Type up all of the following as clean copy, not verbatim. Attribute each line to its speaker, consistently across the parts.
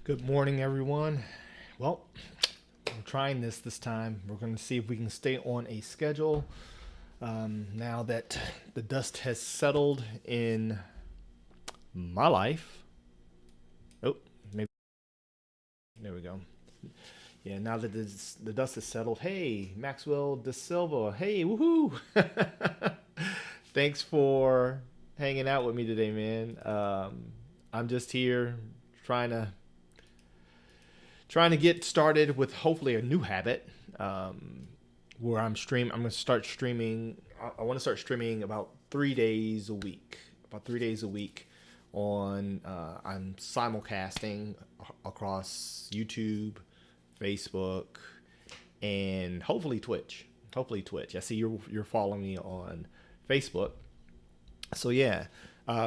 Speaker 1: Good morning, everyone. Well, I'm trying this time. We're going to see if we can stay on a schedule now that the dust has settled in my life. Oh, maybe there we go. Yeah, now that the dust has settled. Hey, Maxwell De Silva. Hey, woohoo! Thanks for hanging out with me today, man. I'm just here trying to trying to get started with hopefully a new habit where I'm going to start streaming. I want to start streaming about 3 days a week. About 3 days a week on. I'm simulcasting across YouTube, Facebook, and hopefully Twitch. Hopefully Twitch. I see you're following me on Facebook. So yeah.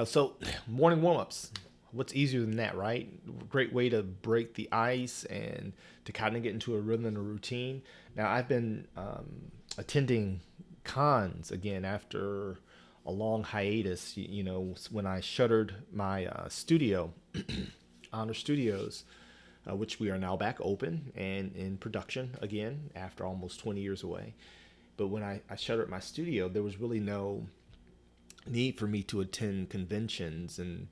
Speaker 1: So morning warm ups. What's easier than that, right? Great way to break the ice and to kind of get into a rhythm and a routine. Now I've been attending cons again after a long hiatus. When I shuttered my studio, Honor Studios, which we are now back open and in production again after almost 20 years away. But when I shuttered my studio, there was really no need for me to attend conventions and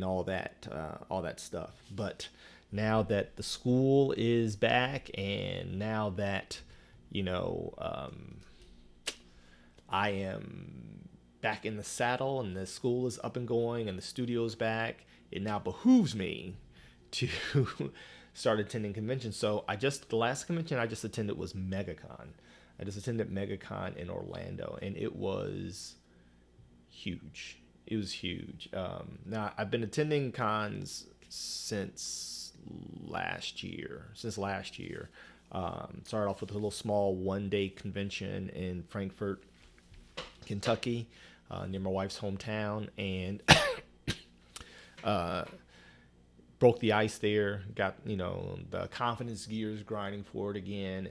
Speaker 1: all that stuff. But now that the school is back, and now that you know I am back in the saddle, and the school is up and going, and the studio is back, it now behooves me to start attending conventions. So the last convention I just attended was MegaCon. I just attended MegaCon in Orlando, and it was huge. It was huge. Now I've been attending cons since last year. Started off with a little small 1 day convention in Frankfort, Kentucky, near my wife's hometown, and uh, broke the ice there. Got the confidence gears grinding forward again,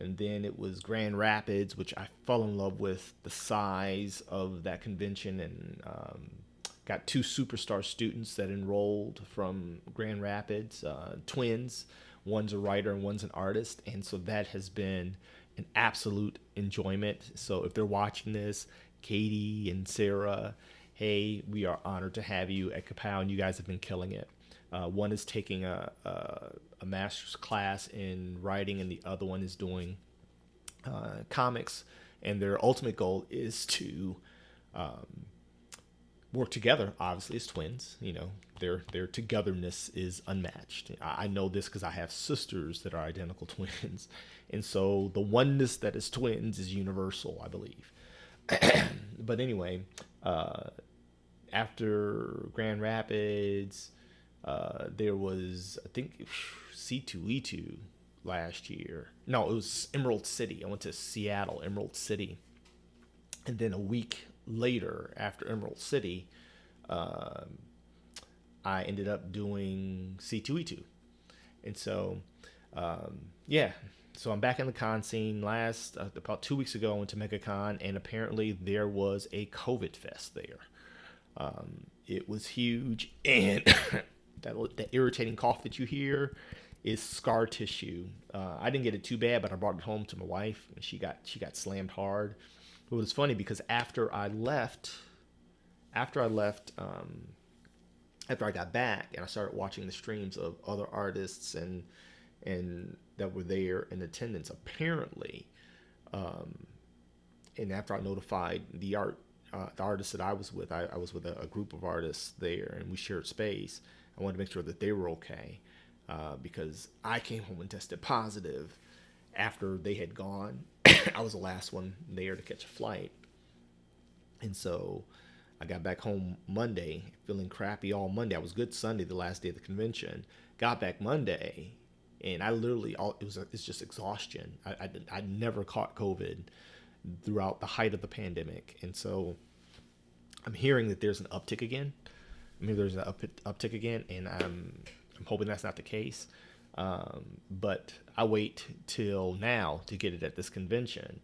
Speaker 1: and then it was Grand Rapids, which I fell in love with the size of that convention, and got two superstar students that enrolled from Grand Rapids, twins. One's a writer and one's an artist, and so that has been an absolute enjoyment. So if they're watching this, Katie and Sarah, hey, we are honored to have you at Ka-Pow, and you guys have been killing it. One is taking a master's class in writing, and the other one is doing comics. And their ultimate goal is to work together. Obviously, as twins, their togetherness is unmatched. I know this because I have sisters that are identical twins, and so the oneness that is twins is universal, I believe. But anyway, after Grand Rapids, there was, I think, C2E2 last year. No, it was Emerald City. I went to Seattle, Emerald City. And then a week later, after Emerald City, I ended up doing C2E2. And so, yeah. So I'm back in the con scene. About 2 weeks ago, I went to MegaCon, and apparently there was a COVID fest there. It was huge, and that irritating cough that you hear is scar tissue. I didn't get it too bad, but I brought it home to my wife, and she got slammed hard. But it was funny because after I got back and I started watching the streams of other artists and that were there in attendance, apparently, and after I notified the artist that I was with, I was with a group of artists there, and we shared space. I wanted to make sure that they were okay, because I came home and tested positive after they had gone. I was the last one there to catch a flight, and so I got back home Monday, feeling crappy all Monday. I was good Sunday, the last day of the convention. Got back Monday, and I literally it's just exhaustion. I never caught COVID throughout the height of the pandemic, and so I'm hearing that there's an uptick again. Maybe there's an uptick again, and I'm hoping that's not the case. But I wait till now to get it at this convention,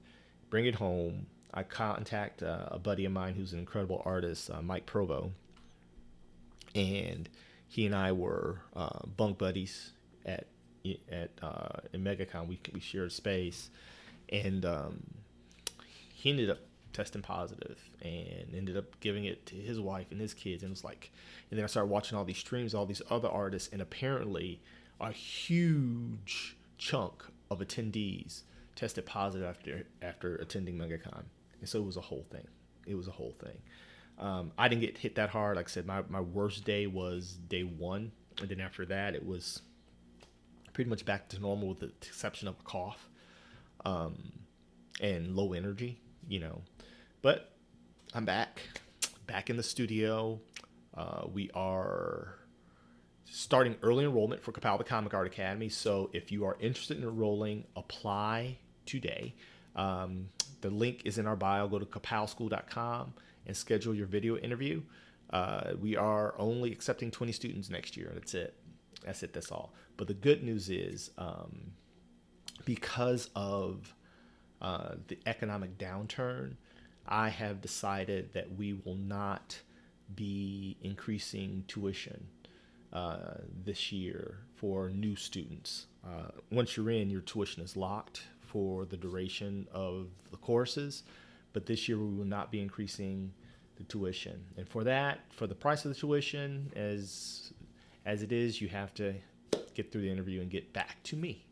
Speaker 1: bring it home. I contact a buddy of mine who's an incredible artist, Mike Provo, and He and I were bunk buddies at in MegaCon. We shared space, and he ended up testing positive and ended up giving it to his wife and his kids. And it was like, and then I started watching all these streams, all these other artists, and apparently a huge chunk of attendees tested positive after attending MegaCon. And so it was a whole thing. It was a whole thing. I didn't get hit that hard. Like I said, my worst day was day one. And then after that, it was pretty much back to normal with the exception of a cough and low energy, But I'm back in the studio. We are starting early enrollment for Ka-Pow, the Comic Art Academy. So if you are interested in enrolling, apply today. The link is in our bio. Go to kapowschool.link and schedule your video interview. We are only accepting 20 students next year. That's it. That's all. But the good news is because of the economic downturn, I have decided that we will not be increasing tuition this year for new students. Once you're in, your tuition is locked for the duration of the courses, but this year we will not be increasing the tuition. And for the price of the tuition, as it is, you have to get through the interview and get back to me,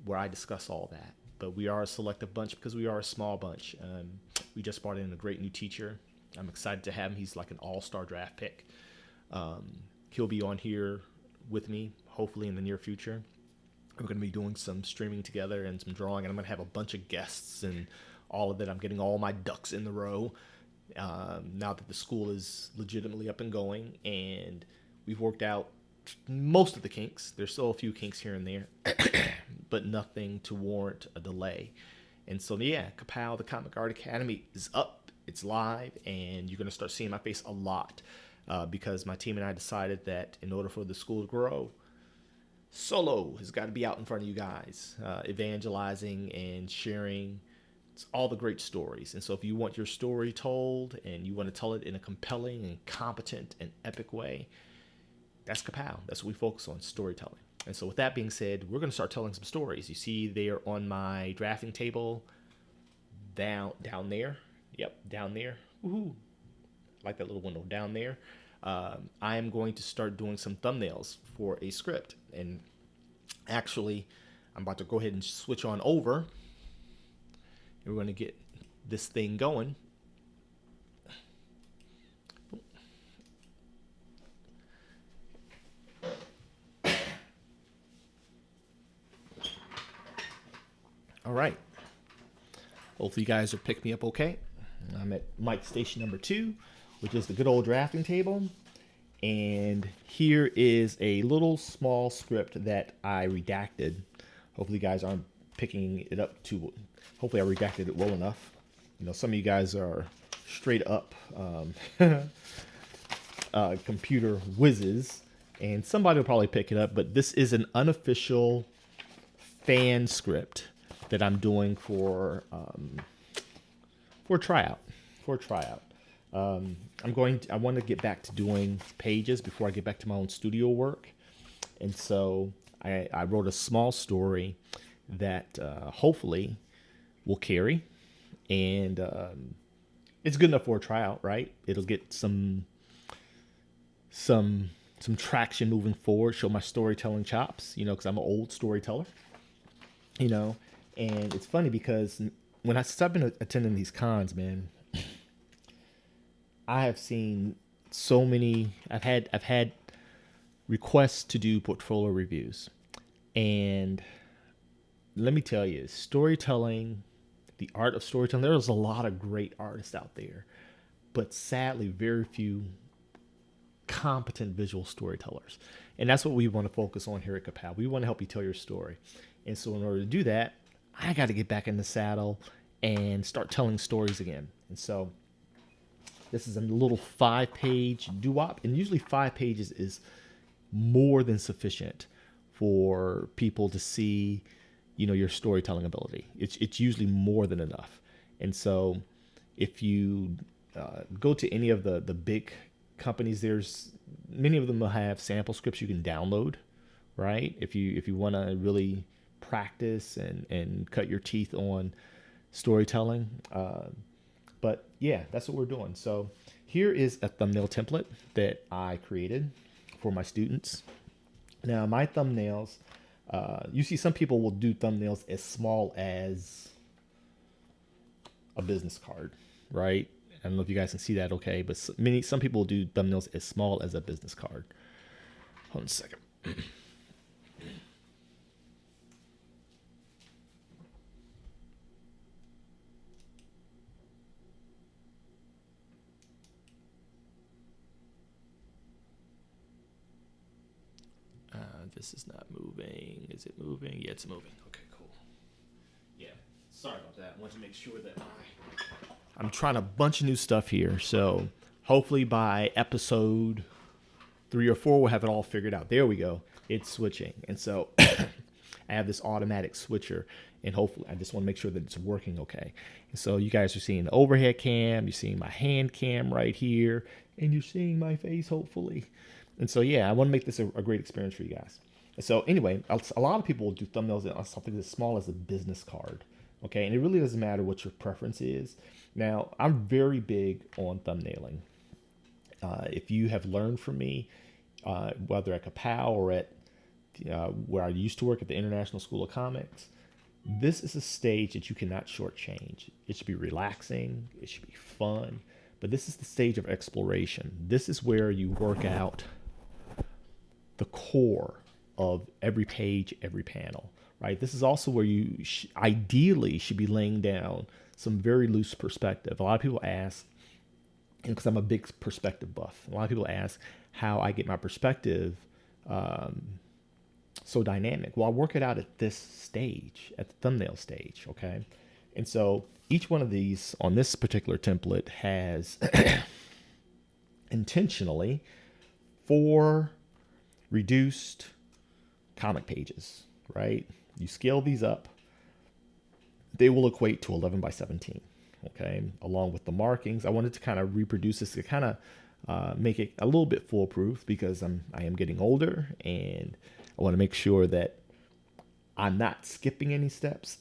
Speaker 1: where I discuss all that. But we are a selective bunch because we are a small bunch. We just brought in a great new teacher. I'm excited to have him. He's like an all-star draft pick. He'll be on here with me, hopefully in the near future. We're going to be doing some streaming together and some drawing, and I'm going to have a bunch of guests and all of that. I'm getting all my ducks in the row now that the school is legitimately up and going, and we've worked out most of the kinks. There's still a few kinks here and there, but nothing to warrant a delay. And so, yeah, Ka-Pow, the Comic Art Academy is up. It's live, and you're going to start seeing my face a lot because my team and I decided that in order for the school to grow, Solo has got to be out in front of you guys, evangelizing and sharing all the great stories. And so if you want your story told and you want to tell it in a compelling and competent and epic way, that's Ka-Pow. That's what we focus on, storytelling. And so with that being said, we're going to start telling some stories. You see there on my drafting table, down there. Yep, down there. Woohoo. Like that little window down there. I am going to start doing some thumbnails for a script. And actually, I'm about to go ahead and switch on over. And we're going to get this thing going. All right. Hopefully you guys will pick me up okay. I'm at mic station number 2, which is the good old drafting table. And here is a little small script that I redacted. Hopefully you guys aren't picking it up too. Hopefully I redacted it well enough. Some of you guys are straight up computer whizzes, and somebody will probably pick it up. But this is an unofficial fan script that I'm doing for tryout. I want to get back to doing pages before I get back to my own studio work, and so I wrote a small story that hopefully will carry, and it's good enough for a tryout, right? It'll get some traction moving forward. Show my storytelling chops, because I'm an old storyteller, And it's funny because since I've been attending these cons, man, I have seen so many. I've had requests to do portfolio reviews, and let me tell you, storytelling, the art of storytelling. There's a lot of great artists out there, but sadly, very few competent visual storytellers, and that's what we want to focus on here at Ka-Pow. We want to help you tell your story, and so in order to do that, I got to get back in the saddle and start telling stories again. And so this is a little 5-page doo-wop, and usually 5 pages is more than sufficient for people to see, your storytelling ability. It's usually more than enough. And so if you go to any of the big companies, there's many of them will have sample scripts you can download, right? If you want to really practice and cut your teeth on storytelling. But yeah, that's what we're doing. So here is a thumbnail template that I created for my students. Now my thumbnails, you see some people will do thumbnails as small as a business card, right? I don't know if you guys can see that okay, but some people will do thumbnails as small as a business card. Hold on a second. This is not moving. Is it moving? Yeah, it's moving. Okay, cool. Yeah, sorry about that. I want to make sure that I'm trying a bunch of new stuff here. So hopefully by episode 3 or 4, we'll have it all figured out. There we go. It's switching. And so I have this automatic switcher, and hopefully I just want to make sure that it's working okay. And so you guys are seeing the overhead cam, you're seeing my hand cam right here, and you're seeing my face, hopefully. And so, yeah, I want to make this a great experience for you guys. And so anyway, a lot of people will do thumbnails on something as small as a business card. Okay, and it really doesn't matter what your preference is. Now, I'm very big on thumbnailing. If you have learned from me, whether at Ka-Pow or at where I used to work at the International School of Comics, this is a stage that you cannot shortchange. It should be relaxing. It should be fun. But this is the stage of exploration. This is where you work out the core of every page, every panel, right? This is also where you ideally should be laying down some very loose perspective. A lot of people ask, because I'm a big perspective buff, a lot of people ask how I get my perspective so dynamic. Well, I work it out at this stage, at the thumbnail stage, okay? And so each one of these on this particular template has intentionally 4 reduced comic pages, right? You scale these up, they will equate to 11 by 17, okay? Along with the markings, I wanted to kind of reproduce this to kind of make it a little bit foolproof, because I am getting older, and I want to make sure that I'm not skipping any steps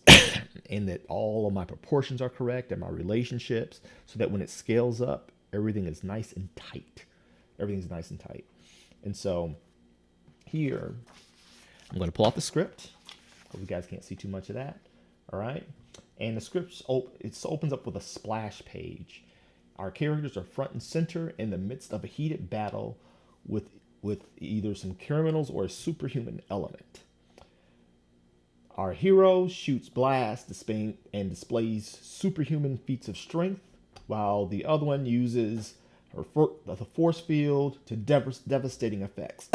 Speaker 1: and that all of my proportions are correct and my relationships, so that when it scales up, everything is nice and tight. Everything's nice and tight. And so here, I'm going to pull out the script. Hope you guys can't see too much of that. All right. And the script, it opens up with a splash page. Our characters are front and center in the midst of a heated battle with either some criminals or a superhuman element. Our hero shoots blasts and displays superhuman feats of strength, while the other one uses the force field to devastating effects.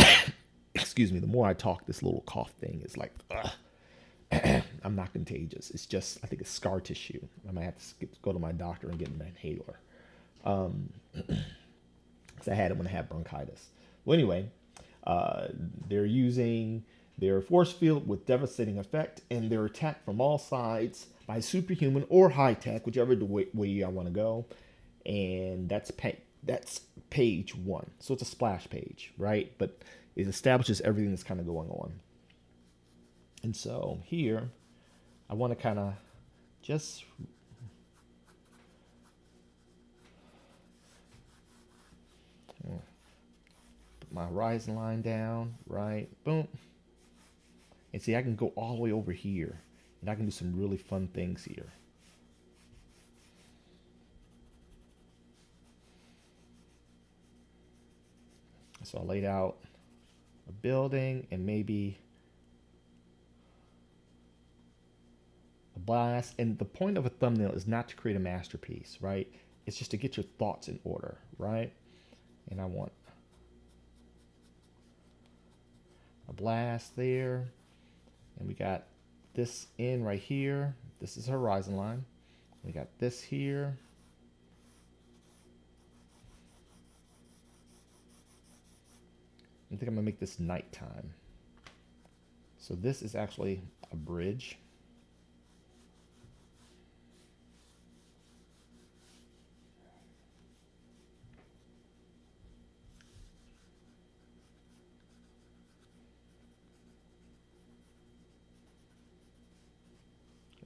Speaker 1: Excuse me, the more I talk, this little cough thing is like, I'm not contagious. It's just, I think it's scar tissue. I might have to go to my doctor and get an inhaler. Because I had it when I had bronchitis. Well, anyway, they're using their force field with devastating effect, and they're attacked from all sides by superhuman or high tech, whichever way I want to go. And that's page 1. So it's a splash page, right? But it establishes everything that's kind of going on. And so here, I want to kind of just put my horizon line down, right? Boom. And see, I can go all the way over here, and I can do some really fun things here. So I laid out a building and maybe a blast. And the point of a thumbnail is not to create a masterpiece, right? It's just to get your thoughts in order, right? And I want a blast there. And we got this in right here. This is horizon line. We got this here. I think I'm gonna make this nighttime. So this is actually a bridge.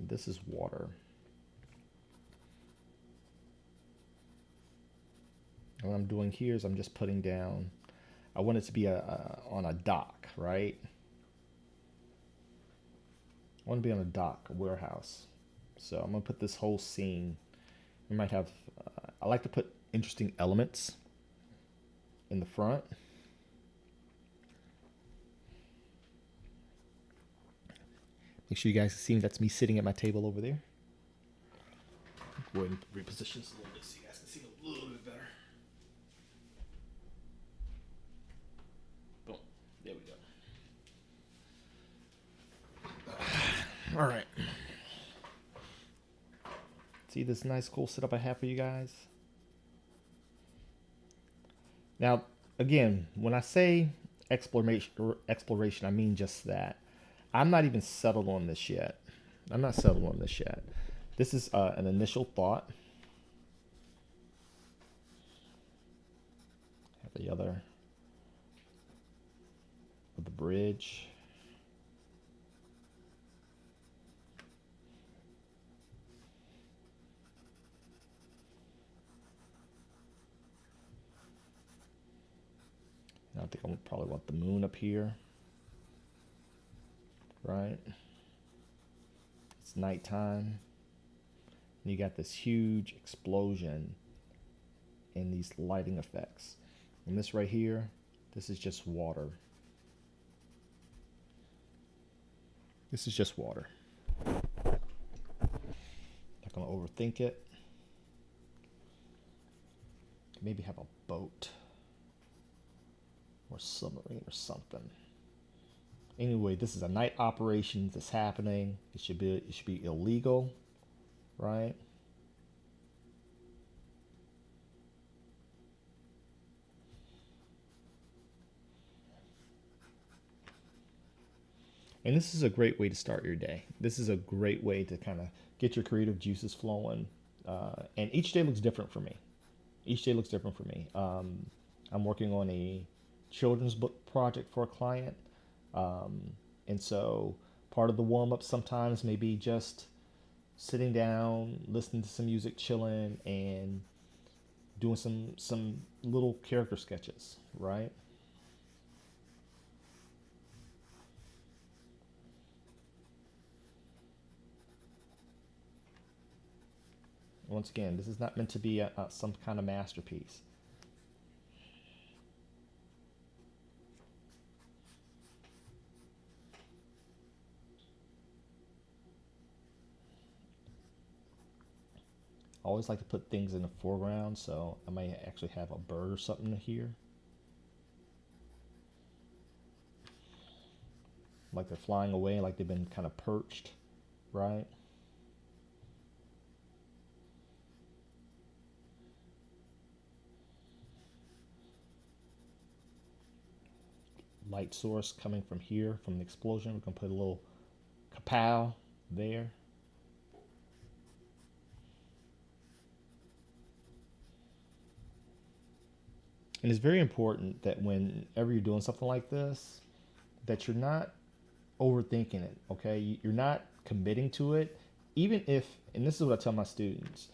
Speaker 1: This is water. And what I'm doing here is I'm just putting down, I want it to be on a dock, right? I want to be on a dock, a warehouse. So I'm going to put this whole scene. We might have, I like to put interesting elements in the front. Make sure you guys see me. That's me sitting at my table over there. Go ahead and reposition this a little bit so you guys can see it a little bit better. Boom. There we go. All right. See this nice cool setup I have for you guys? Now, again, when I say exploration, I mean just that. I'm not even settled on this yet. I'm not settled on this yet. This is an initial thought. Have the other with the bridge. I think I probably want the moon up here. Right? It's nighttime. And you got this huge explosion in these lighting effects. And this right here, this is just water. This is just water. Not gonna overthink it. Maybe have a boat or submarine or something. Anyway, this is a night operation that's happening. It should be illegal, right? And this is a great way to start your day. This is a great way to kind of get your creative juices flowing. And each day looks different for me. Each day looks different for me. I'm working on a children's book project for a client. And so part of the warm-up sometimes may be just sitting down, listening to some music, chilling, and doing some little character sketches, right? Once again, this is not meant to be some kind of masterpiece. I always like to put things in the foreground, so I might actually have a bird or something here. Like they're flying away, like they've been kind of perched, right? Light source coming from here, from the explosion. We can put a little Ka-Pow there. And it's very important that whenever you're doing something like this, that you're not overthinking it, okay? You're not committing to it, even if, and this is what I tell my students,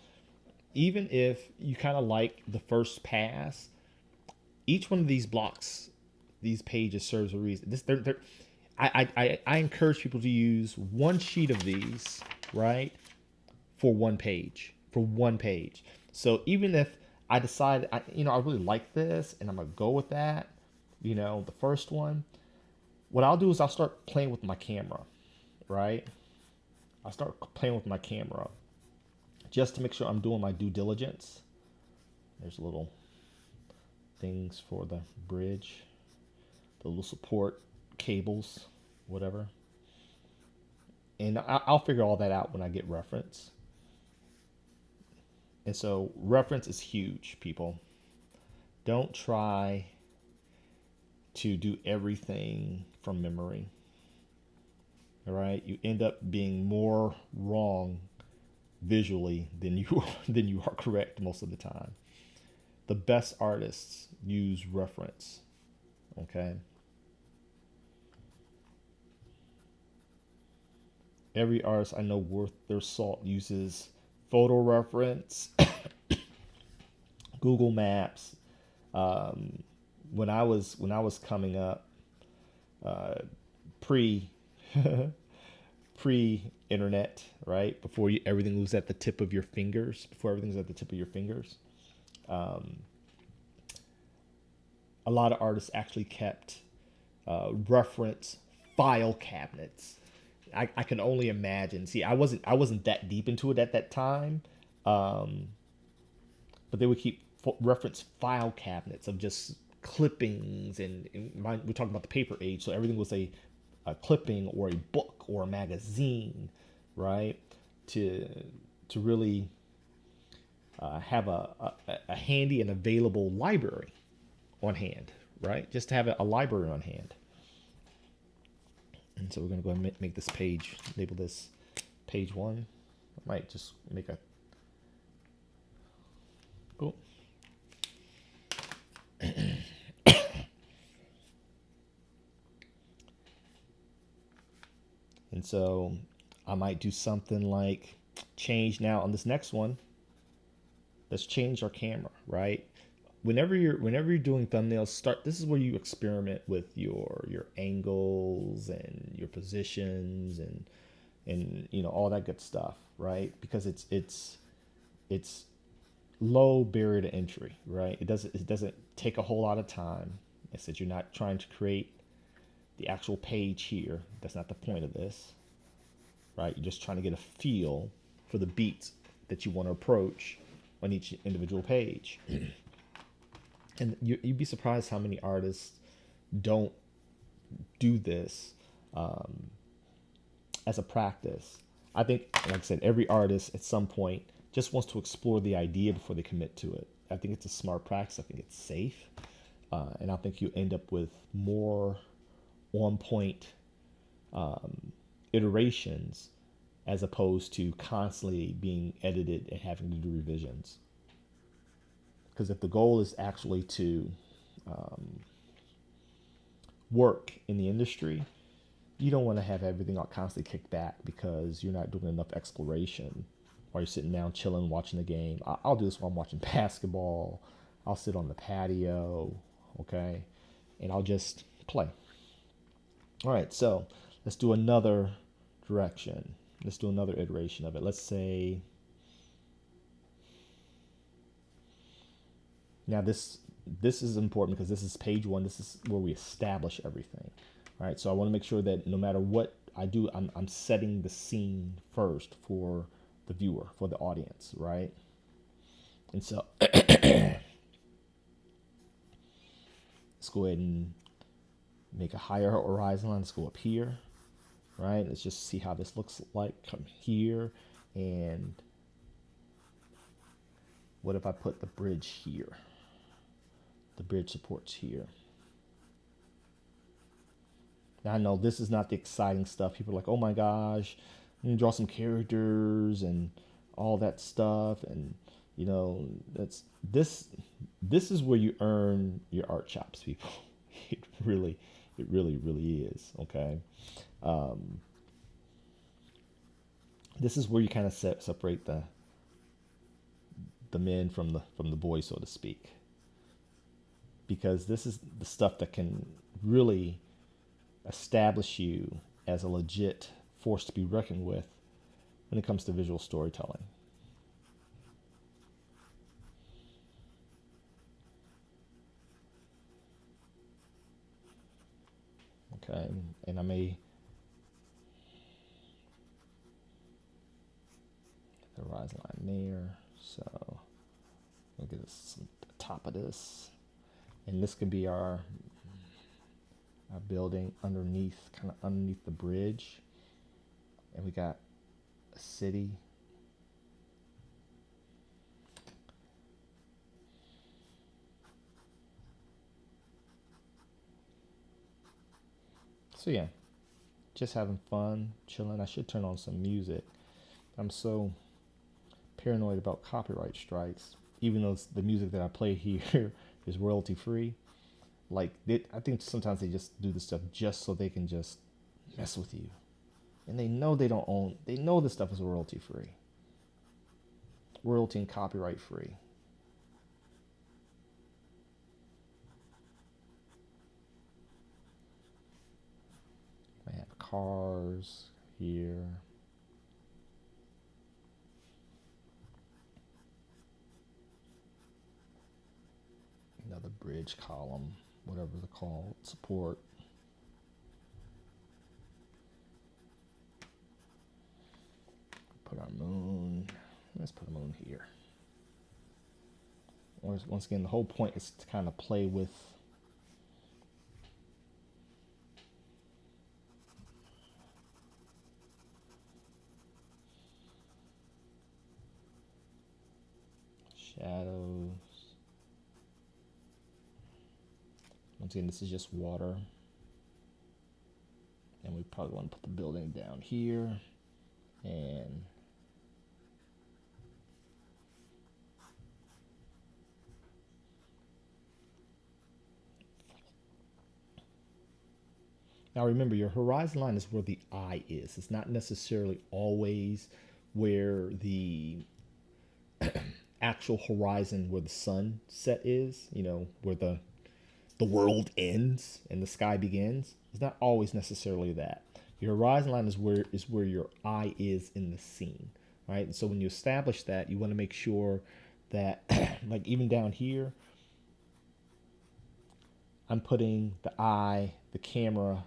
Speaker 1: even if you kind of like the first pass, each one of these blocks, these pages serves a reason. I encourage people to use one sheet of these, right, for one page, So even if I decide, I really like this and I'm gonna go with that, the first one, what I'll do is I'll start playing with my camera, right? I'll start playing with my camera just to make sure I'm doing my due diligence. There's little things for the bridge, the little support cables, whatever. And I'll figure all that out when I get reference. And so reference is huge, people. Don't try to do everything from memory. All right, you end up being more wrong visually than you are correct most of the time. The best artists use reference. Okay. every artist I know worth their salt uses photo reference, Google Maps. Um, when I was coming up, uh, pre pre internet, right? Before everything was at the tip of your fingers. Before everything's at the tip of your fingers, um, a lot of artists actually kept reference file cabinets. I can only imagine. See, I wasn't that deep into it at that time, um, but they would keep reference file cabinets of just clippings we're talking about the paper age, so everything was a clipping or a book or a magazine, right? To to really have a handy and available library on hand, right? Just to have a library on hand. And so we're going to go ahead and make this page, label this page one. I might just make a, cool. And so I might do something like change now on this next one. Let's change our camera, right? Whenever you're doing thumbnails, start. This is where you experiment with your angles and your positions and all that good stuff, right? Because it's low barrier to entry, right? It doesn't take a whole lot of time. I said you're not trying to create the actual page here. That's not the point of this, right? You're just trying to get a feel for the beats that you want to approach on each individual page. And you'd be surprised how many artists don't do this as a practice. I think, like I said, every artist at some point just wants to explore the idea before they commit to it. I think it's a smart practice. I think it's safe. And I think you end up with more on point iterations as opposed to constantly being edited and having to do revisions. Because if the goal is actually to work in the industry, you don't want to have everything all constantly kicked back because you're not doing enough exploration while you're sitting down chilling watching the game. I'll do this while I'm watching basketball. I'll sit on the patio, okay, and I'll just play. All right, so let's do another direction. Let's do another iteration of it. Let's say, now this is important because this is page one. This is where we establish everything. All right, so I want to make sure that no matter what I do, I'm setting the scene first for the viewer, for the audience, right? And so let's go ahead and make a higher horizon line. Let's go up here, right? Let's just see how this looks like. Come here, and what if I put the bridge here? The bridge supports here. Now I know this is not the exciting stuff. People are like, oh my gosh, I'm gonna draw some characters and all that stuff, and that's this is where you earn your art chops, people. It really is. Okay, this is where you kind of separate the men from the boys, so to speak, because this is the stuff that can really establish you as a legit force to be reckoned with when it comes to visual storytelling. Okay, and I may the horizon line there, so we'll get the top of this, and this could be our building underneath, kind of underneath the bridge, and we got a city. So yeah, just having fun, chilling. I should turn on some music. I'm so paranoid about copyright strikes, even though the music that I play here is royalty free. Like I think sometimes they just do this stuff just so they can just mess with you And they know they don't own, they know this stuff is royalty free. Royalty and copyright free. I have cars here. Another bridge column, whatever they're called, support. Put our moon. Let's put a moon here. Once again, the whole point is to kind of play with shadows. Once again, this is just water. And we probably want to put the building down here. And now remember, your horizon line is where the eye is. It's not necessarily always where the actual horizon, where the sunset is, you know, where the world ends and the sky begins. It's not always necessarily that. Your horizon line is where your eye is in the scene, right? And so when you establish that, you want to make sure that, like even down here, I'm putting the eye, the camera.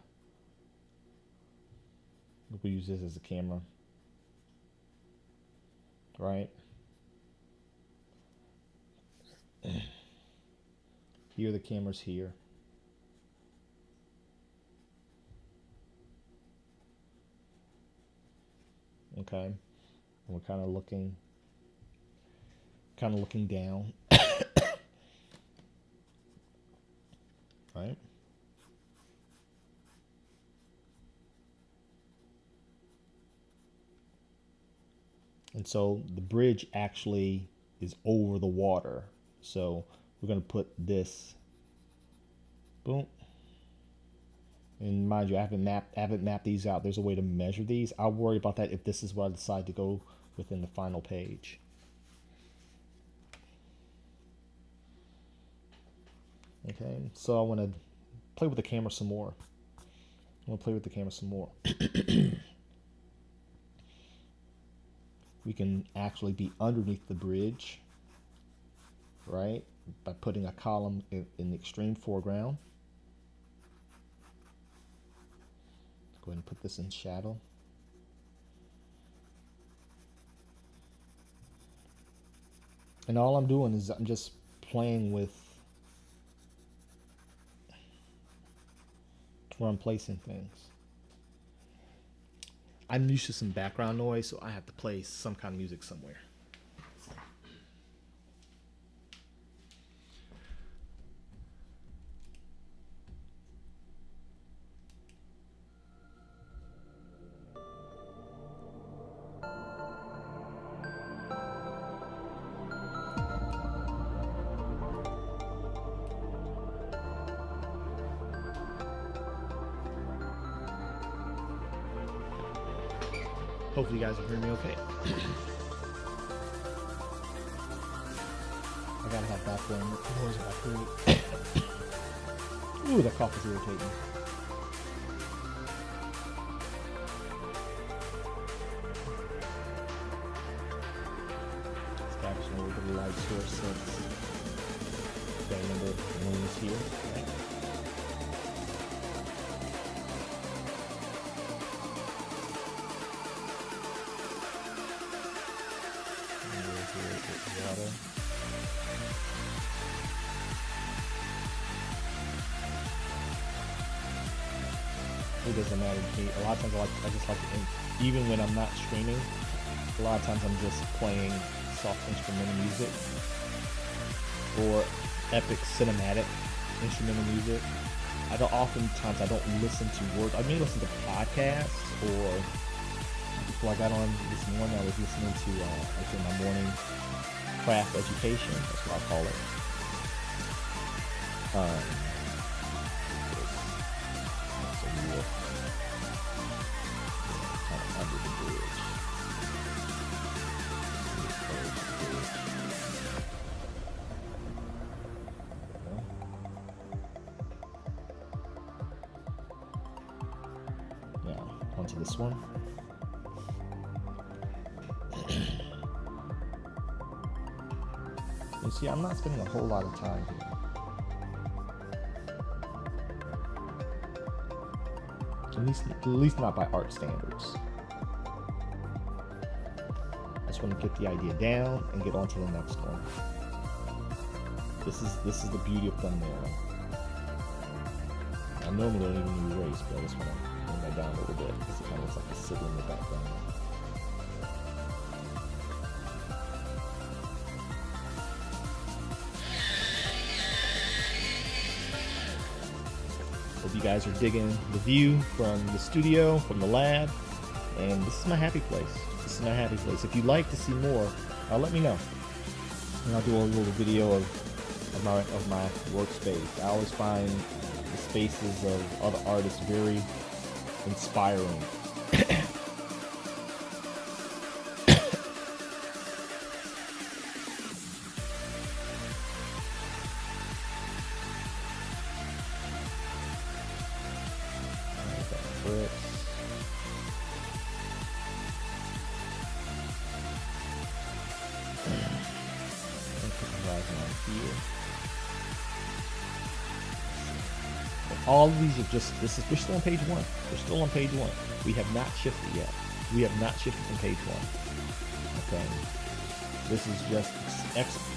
Speaker 1: We use this as a camera, right? Here, the camera's here. Okay, and we're kind of looking down, right? And so the bridge actually is over the water. So we're going to put this, boom. And mind you, I haven't mapped these out. There's a way to measure these. I'll worry about that if this is what I decide to go within the final page. Okay, so I want to play with the camera some more. We can actually be underneath the bridge, right? By putting a column in the extreme foreground. Go ahead and put this in shadow. And all I'm doing is I'm just playing with where I'm placing things. I'm used to some background noise, so I have to play some kind of music somewhere. Hopefully you guys can hear me okay. I gotta have background noise if I create. Ooh, that cough is irritating. Establishing a little bit of light source since got a number of moons here. Right? Water. It doesn't matter to me. A lot of times I just like to, even when I'm not streaming, a lot of times I'm just playing soft instrumental music or epic cinematic instrumental music. Oftentimes I don't listen to words. I may listen to podcasts, or before I got on this morning, I was listening to my morning craft education. That's what I call it. to this one. You see, I'm not spending a whole lot of time here. At least not by art standards. I just want to get the idea down and get on to the next one. This is the beauty of thumbnail. I normally don't even erase, but I just want to bring that down a little bit because it kind of looks like it's sitting in the background. Hope you guys are digging the view from the studio, from the lab, and this is my happy place. This is my happy place. If you'd like to see more, let me know, and I'll do a little video of my workspace. I always find the spaces of other artists very inspiring. All of these are just, we're still on page 1. We're still on page 1. We have not shifted yet. We have not shifted from page 1. Okay. This is just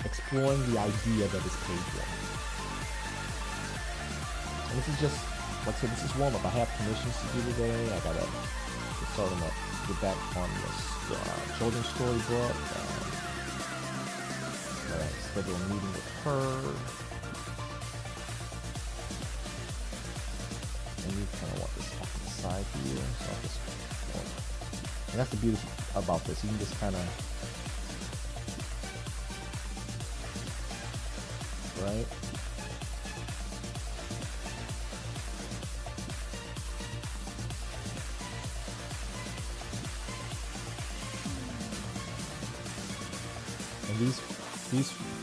Speaker 1: exploring the idea that is page 1. And this is just, like I said, this is warm up. I have commissions to do today. I gotta get started up, get back on this children's story book. Schedule a meeting with her. And you kind of want this off to the side here, so I'll just, and that's the beauty about this. You can just kind of, right? And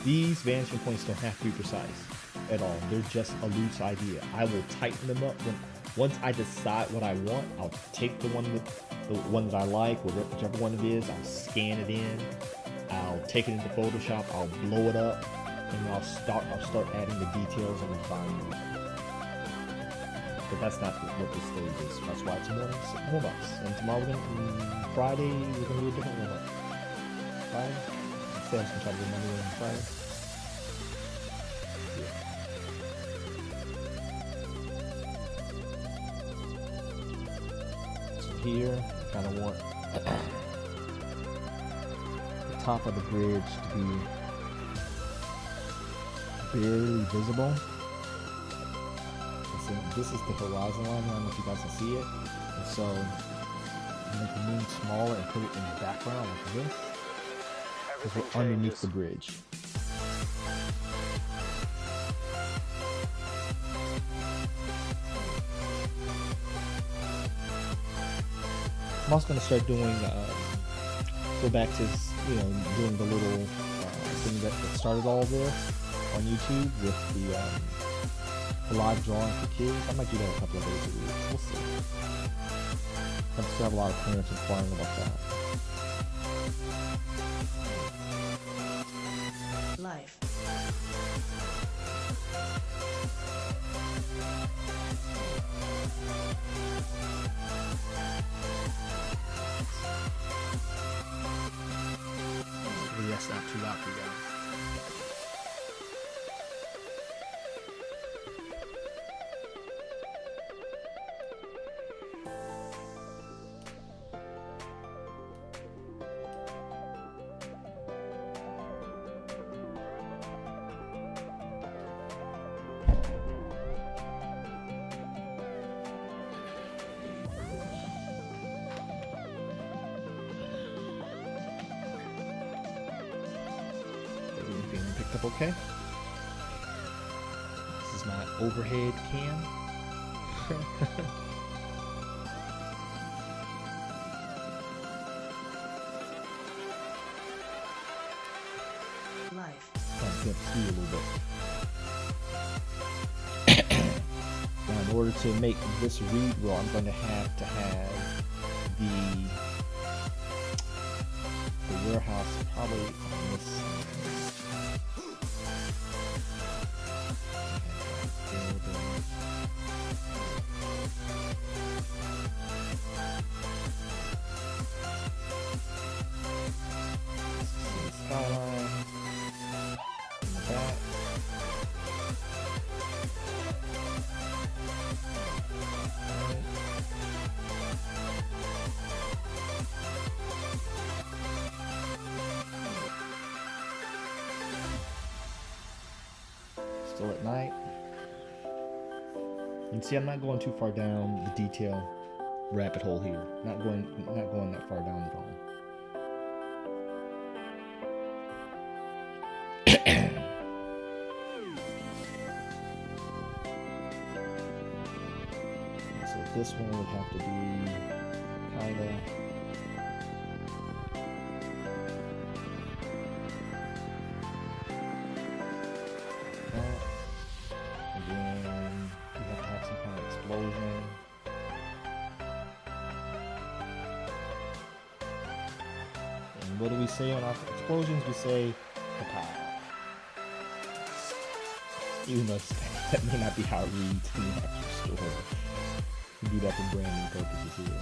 Speaker 1: these vanishing points don't have to be precise at all. They're just a loose idea. I will tighten them up once I decide what I want. I'll take the one that I like, whichever one it is. I'll scan it in. I'll take it into Photoshop. I'll blow it up, and I'll start adding the details and refining. But that's not what this stage is. That's why it's warm ups. And tomorrow Friday we're gonna do a different warm up. Friday. I was gonna try to do Monday and Friday. Here, I kind of want the top of the bridge to be barely visible. So this is the horizon line. I don't know if you guys can see it. And so I make the moon smaller and put it in the background like this, because we're underneath the bridge. I'm also going to start doing, go back to, doing the little thing that started all this on YouTube with the live drawing for kids. I might do that a couple of days a week. We'll see. I still have a lot of parents inquiring about that.
Speaker 2: Life.
Speaker 1: Yes, not too loud for you guys. Picked up okay. This is my overhead cam.
Speaker 2: Life.
Speaker 1: Trying to get up to speed a little bit. Now, in order to make this read well, I'm going to have the warehouse probably on this skyline in the back. Still at night. And see, I'm not going too far down the detail rabbit hole here. Not going that far down at all. So this one would have to be kind of explosion. And what do we say on our explosions? We say Ka-Pow. Even though that may not be how it reads in the actual story. We do that for branding purposes here.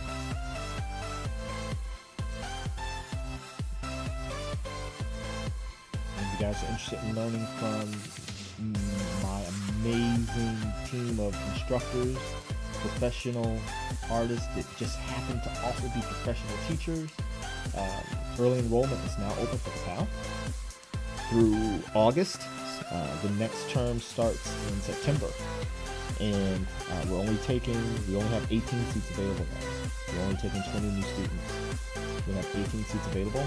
Speaker 1: And if you guys are interested in learning from my amazing team of instructors, professional artists that just happen to also be professional teachers, early enrollment is now open for Ka-Pow through August. The next term starts in September, and we only have 18 seats available now. We're only taking 20 new students. We have 18 seats available,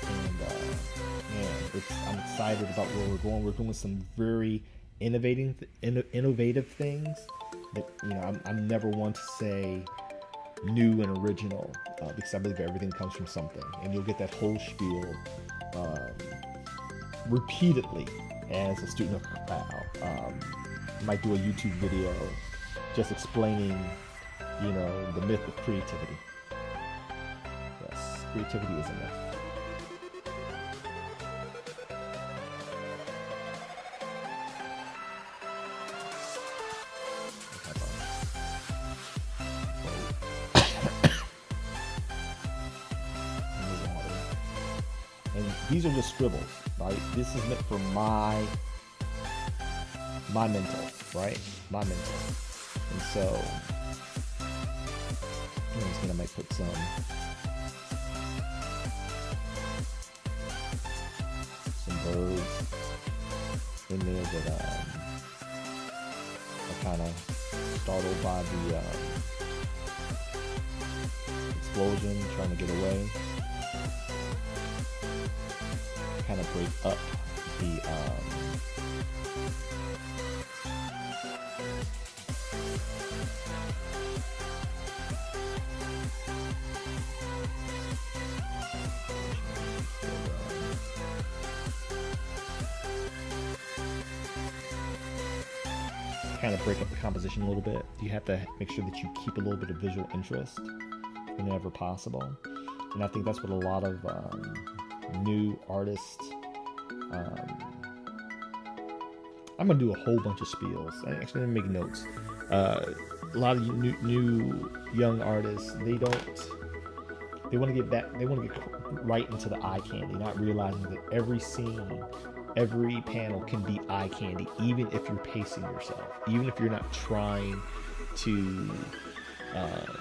Speaker 1: and I'm excited about where we're going. We're doing some very innovative things that, I'm never one to say new and original, because I believe everything comes from something, and you'll get that whole spiel repeatedly as a student of Ka-Pow. I might do a YouTube video just explaining, the myth of creativity. Yes, creativity is a myth. And these are just scribbles, right? This is meant for my mental, right? My mental. And so, I'm just gonna put some birds in there that are kind of startled by the explosion, trying to get away. Kind of break up the composition a little bit. You have to make sure that you keep a little bit of visual interest whenever possible, and I think that's what a lot of new artists. I'm gonna do a whole bunch of spiels. I actually didn't make notes. A lot of new young artists, they want to get back. They want to get right into the eye candy, not realizing that every scene, every panel can be eye candy, even if you're pacing yourself, even if you're not trying to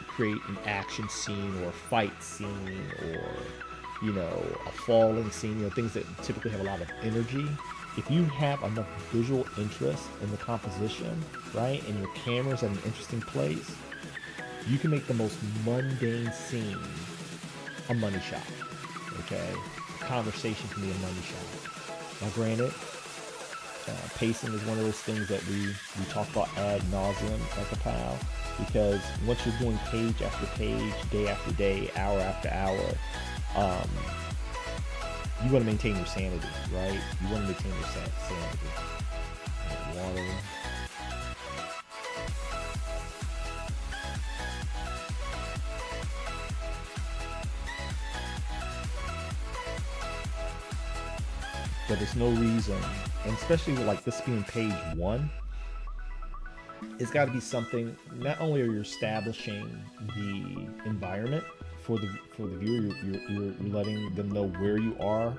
Speaker 1: create an action scene or a fight scene or a falling scene, things that typically have a lot of energy. If you have enough visual interest in the composition, right, and your camera's at an interesting place, you can make the most mundane scene a money shot, okay? Conversation can be a money shot. Now granted, pacing is one of those things that we talk about ad nauseum at Ka-Pow, because once you're doing page after page, day after day, hour after hour, you want to maintain your sanity, right? You want to maintain your sanity. Water. but there's no reason, and especially with like this being page 1, it's got to be something. Not only are you establishing the environment for the viewer, you're letting them know where you are,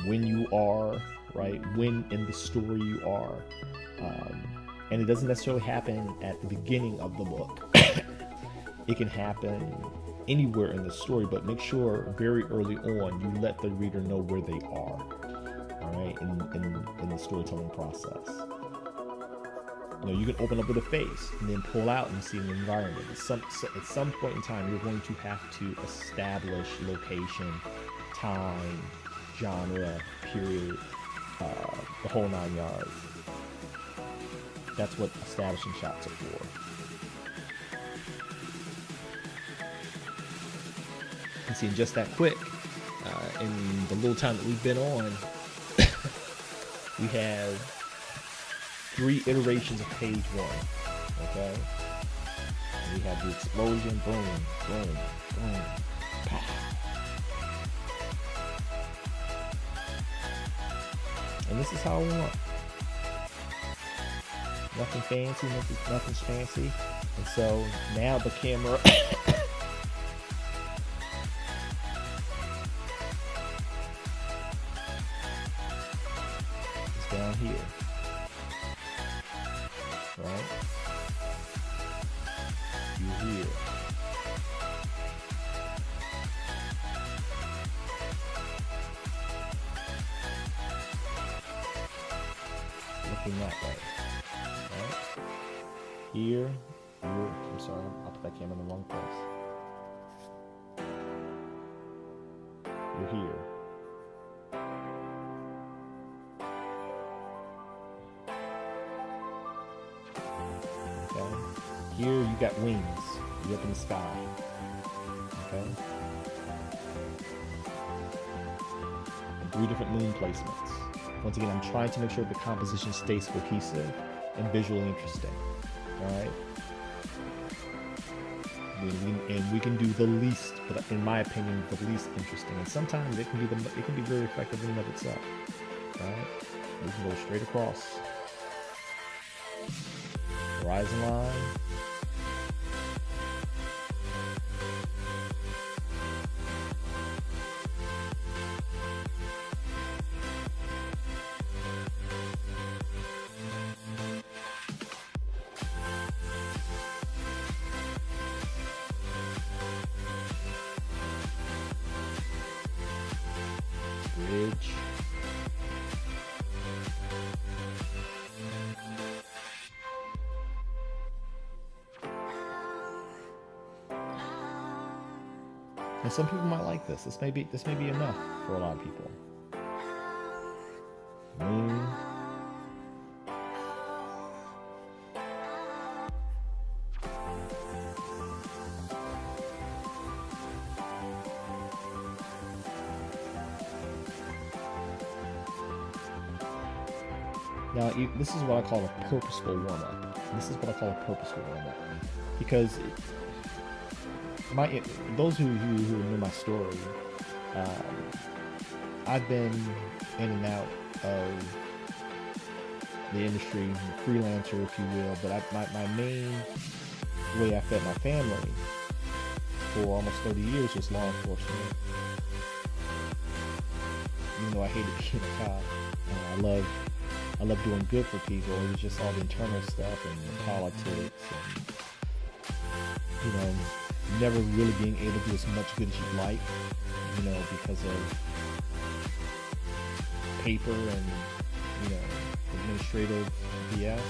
Speaker 1: when you are, right, when in the story you are, and it doesn't necessarily happen at the beginning of the book. It can happen anywhere in the story, but make sure very early on you let the reader know where they are, all right, in the storytelling process. You know, you can open up with a face and then pull out and see an environment. At some point in time, you're going to have to establish location, time, genre, period, the whole 9 yards. That's what establishing shots are for. And see, just that quick, in the little time that we've been on, we have 3 iterations of page 1, okay? And we have the explosion, boom, boom, boom, pow. And this is how I want. Nothing fancy, nothing's fancy. And so now the camera is down here. Right? You're here. Looking that way. Right? Here, I'm sorry, I'll put that camera in the wrong place. You're here. Okay? Here you got wings. You're up in the sky. Okay? And 3 different moon placements. Once again, I'm trying to make sure the composition stays cohesive and visually interesting. Alright? And we can do the least, but in my opinion, the least interesting. And sometimes it can be very effective in and of itself. Alright? We can go straight across. Horizon line. Bridge. And some people might like this. This may be enough for a lot of people. Moon. Now, this is what I call a purposeful warm-up. Because those who know my story, I've been in and out of the industry, freelancer, if you will. But my main way I fed my family for almost 30 years was law enforcement. Even though I hated being a cop, I love doing good for people. It was just all the internal stuff and the politics and, never really being able to do as much good as you'd like, because of paper and, administrative BS.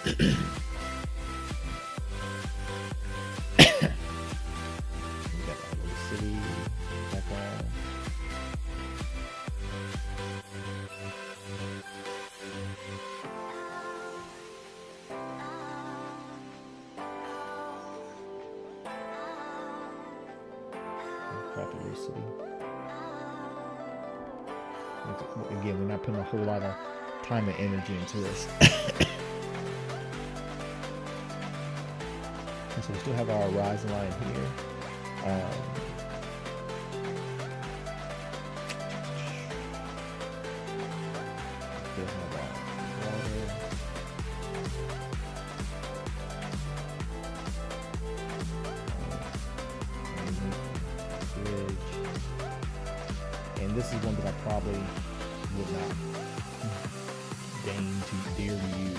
Speaker 1: We got a little city background. Crappy city. Again, we're not putting a whole lot of time and energy into this. And so we still have our horizon line here. Where's my water? Bridge. And this is one that I probably would not deign to dare to use.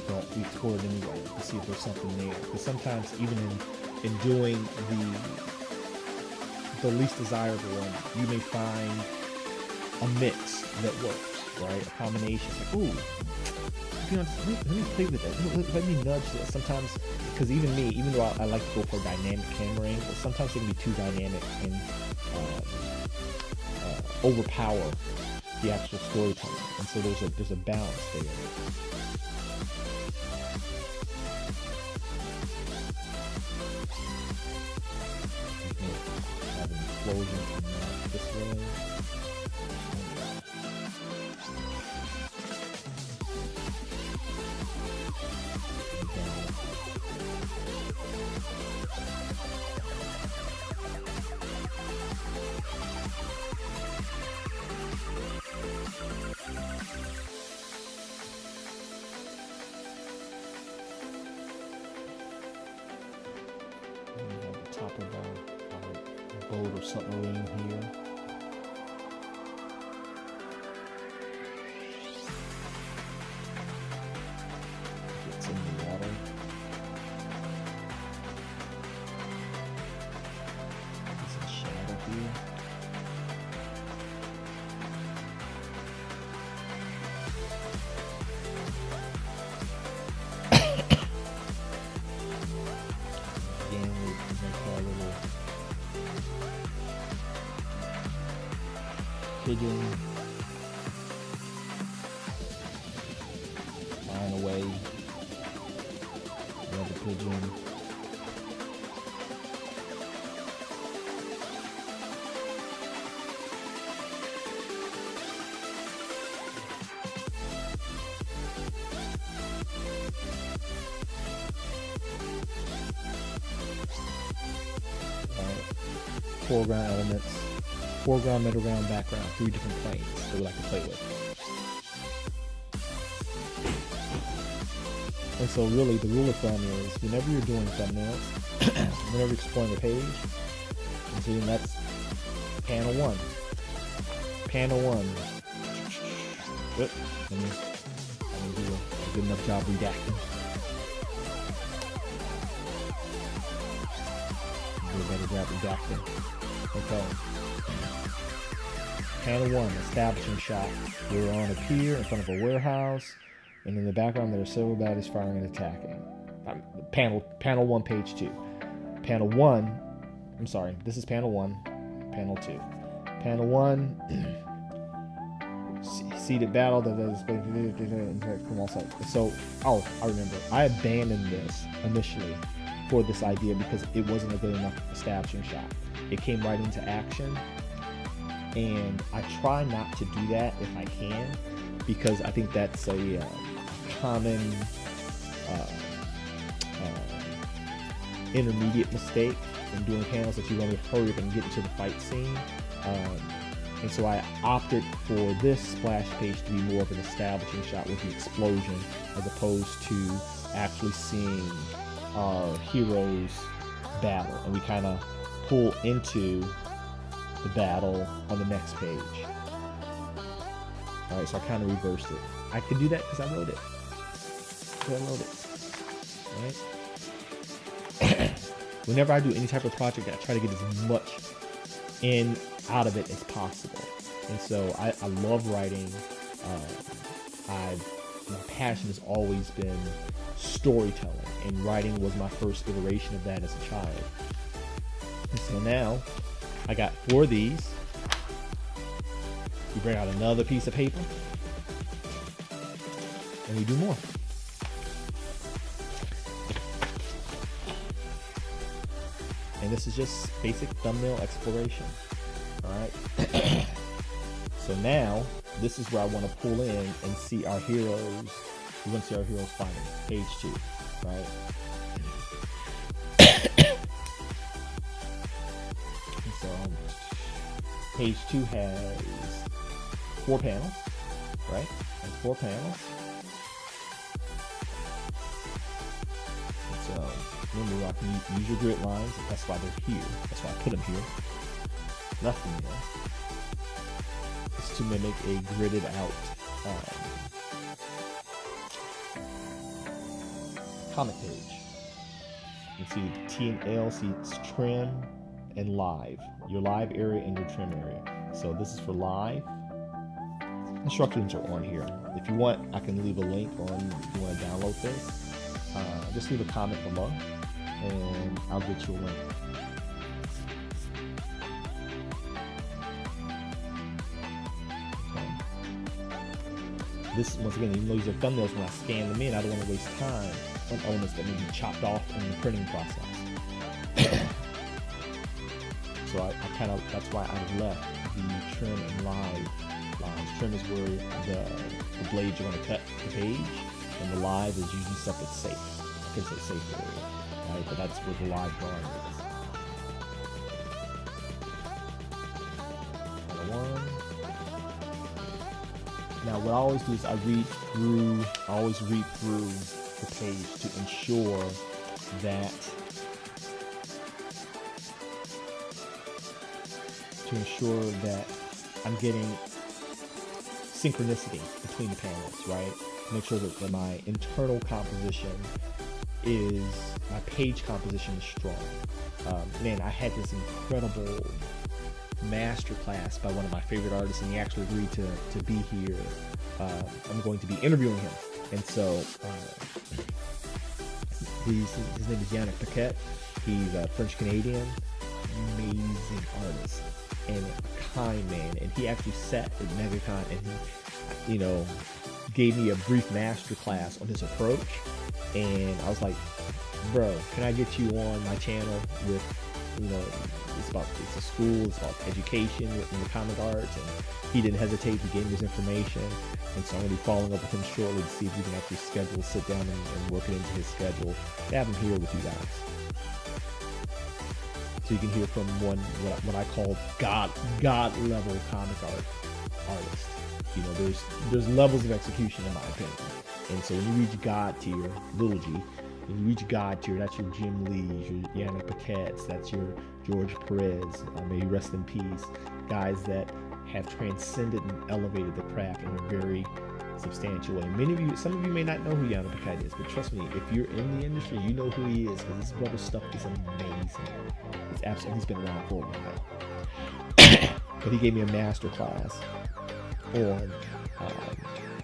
Speaker 1: But we explore it anyway to see if there's something there. Because sometimes even in doing the least desirable one, you may find a mix that works, right? A combination. Like, ooh, let me play with that. Let me nudge this. Sometimes, because even me, even though I like to go for dynamic camera angles, sometimes it can be too dynamic and overpower the actual storytelling. And so there's a balance there. Have an explosion this way. Top of our boat or submarine here. Gets in the water. There's some shadow here. Pigeon flying away. Another pigeon. Foreground elements. Foreground, middle ground, background, 3 different planes that we like to play with. And so really the rule of thumb is whenever you're doing thumbnails, whenever you're exploring a page, and so that's panel 1. Panel 1. Let me do a good enough job redacting. Do a better job redacting. Okay. Panel 1, establishing shot. We're on a pier in front of a warehouse, and in the background there are several baddies firing and attacking. Panel 1, page 2. Panel 1, I'm sorry, this is panel 1, panel 2. Panel 1, seated battle, from all sides. So, I remember, I abandoned this initially for this idea because it wasn't a good enough establishing shot. It came right into action. And I try not to do that if I can, because I think that's a common intermediate mistake in doing panels, that you want to hurry up and get into the fight scene. And so I opted for this splash page to be more of an establishing shot with the explosion, as opposed to actually seeing our heroes battle. And we kind of pull into the battle on the next page. Alright, so I kind of reversed it. I could do that because I wrote it. Alright? Whenever I do any type of project, I try to get as much out of it as possible. And so I love writing. My passion has always been storytelling, and writing was my first iteration of that as a child. And so now I got 4 of these. We bring out another piece of paper, and we do more. And this is just basic thumbnail exploration. Alright. So now, this is where I want to pull in and see our heroes. We want to see our heroes fighting. Page 2. Right? So, page 2 has 4 panels. right? That's 4 panels. And so remember, I can use your grid lines. That's why they're here. That's why I put them here. Left them here. It's to mimic a gridded out comic page. You can see the T and L, see it's trim and live. Your live area and your trim area. So this is for live. Instructions are on here. If you want, I can leave a link on if you want to download this. Just leave a comment below and I'll get you a link. Okay. This, once again, even though these are thumbnails, when I scan them in, I don't want to waste time on elements that may be chopped off in the printing process. So I kind of, that's why I left the trim and live lines. Trim is where the blades are going to cut the page, and the live is usually stuff that's safe. I can say safe area, right? But that's where the live line is. Now what I always do is I always read through the page to ensure that I'm getting synchronicity between the panels, right? Make sure that my internal composition my page composition is strong. Man, I had this incredible master class by one of my favorite artists, and he actually agreed to be here. I'm going to be interviewing him, and so his name is Yannick Paquette. He's a French Canadian, amazing artist and a kind man. And he actually sat at MegaCon and he, gave me a brief master class on his approach. And I was like, bro, can I get you on my channel with, it's a school, it's about education in the comic arts, and he didn't hesitate to give me his information. And so I'm going to be following up with him shortly to see if we can actually sit down and work it into his schedule to have him here with you guys. So you can hear from what I call God level comic artist. There's levels of execution in my opinion. And so when you reach God tier, little g, when you reach God tier, that's your Jim Lees, your Yannick Paquettes, that's your George Perez, may he rest in peace, guys that have transcended and elevated the craft in a very substantial way. Some of you may not know who Yannick Paquette is, but trust me, if you're in the industry, you know who he is, because this brother's stuff is amazing. It's absolutely, he's been around for a while. But he gave me a master class on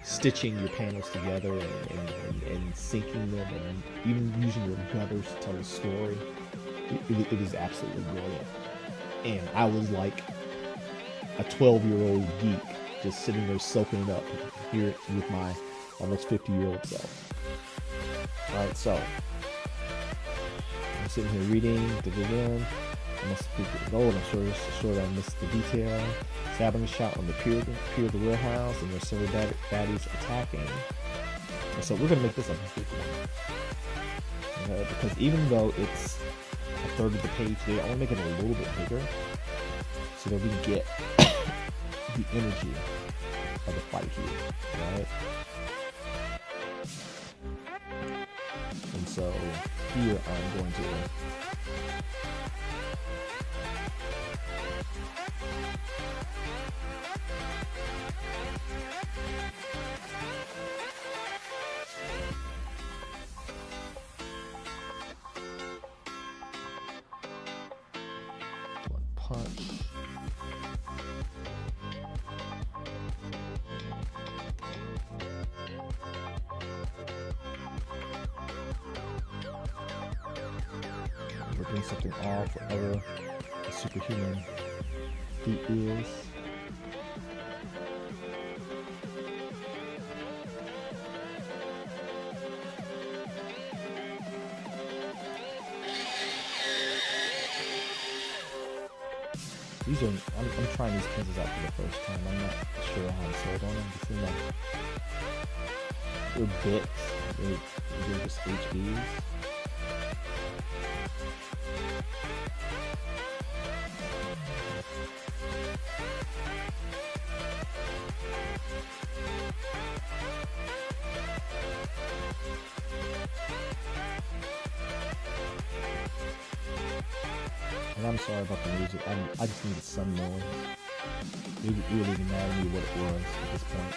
Speaker 1: stitching your panels together and syncing them, and even using your gutters to tell a story. It was absolutely brilliant. And I was like a 12-year-old geek just sitting there soaking it up here with my almost 50-year-old self. Alright, so I'm sitting here reading, I must speak with gold, I'm sure I missed the detail. Stabbing a shot on the pier of the warehouse, and there's several baddies attacking. And so we're going to make this a big one. Okay? Because even though it's a third of the page, they only make it a little bit bigger so that we can get the energy of the fight here, right? And so here I'm going to punch. Ripping something off, whatever the superhuman feat is. These are, I'm trying these pencils out for the first time. I'm not sure how I'm sold on them. They seem like they're bits. They're just HBs. And I'm sorry about the music. I just needed some noise. It really didn't matter to me what it was at this point.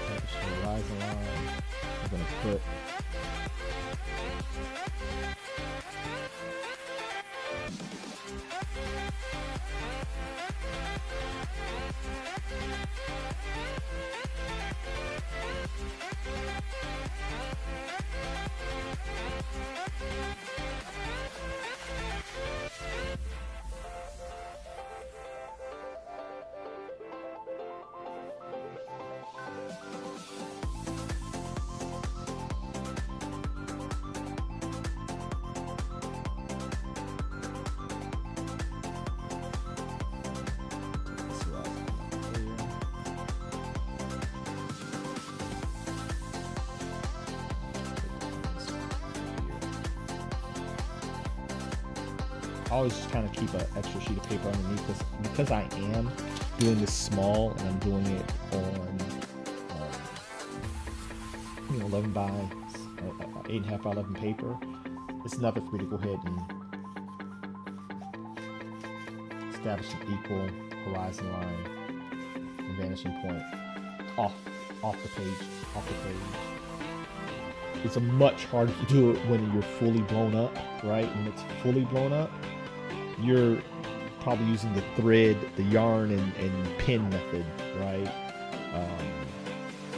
Speaker 1: Establish the horizon line. I'm going to put I always just kind of keep an extra sheet of paper underneath this because I am doing this small and I'm doing it on 11 by 8.5 by 11 paper. It's another for me to go ahead and establish an equal horizon line and vanishing point off the page. It's a much harder to do it when you're fully blown up, right? When it's fully blown up, you're probably using the thread, the yarn, and pin method, right?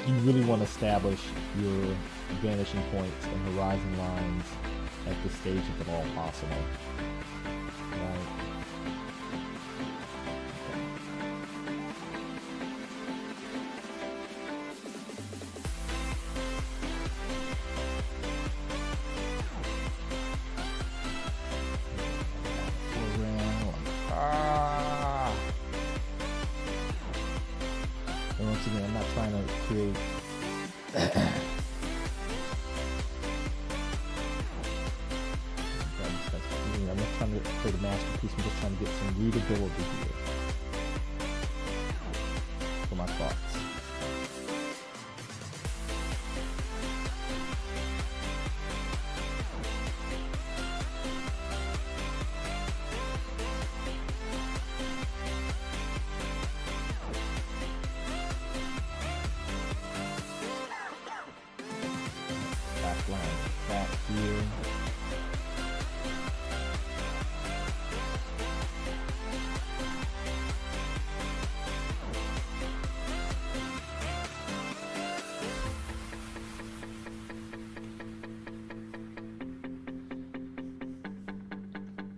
Speaker 1: You really want to establish your vanishing points and horizon lines at this stage if at all possible, right? And once again, I'm not trying to create I'm not trying to create a masterpiece, I'm just trying to get some readability here for my thoughts. Back here.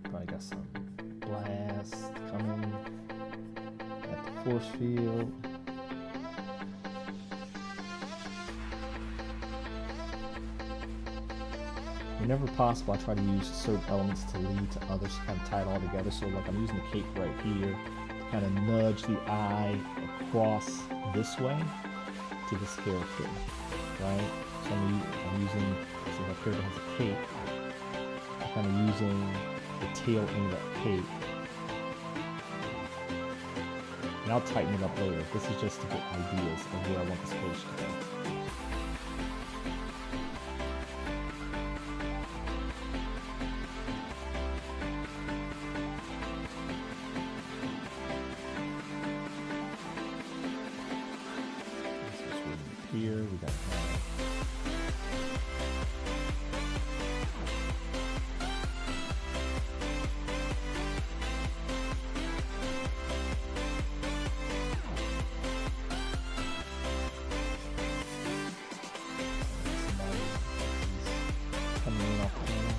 Speaker 1: Probably got some blast coming at the force field. Whenever possible, I try to use certain elements to lead to others to kind of tie it all together. So like I'm using the cape right here to kind of nudge the eye across this way to this character, right? So I'm using, so my character has a cape, I'm kind of using the tail end of that cape. And I'll tighten it up later. This is just to get ideas of where I want this page to go. Here we got coming in off the panel.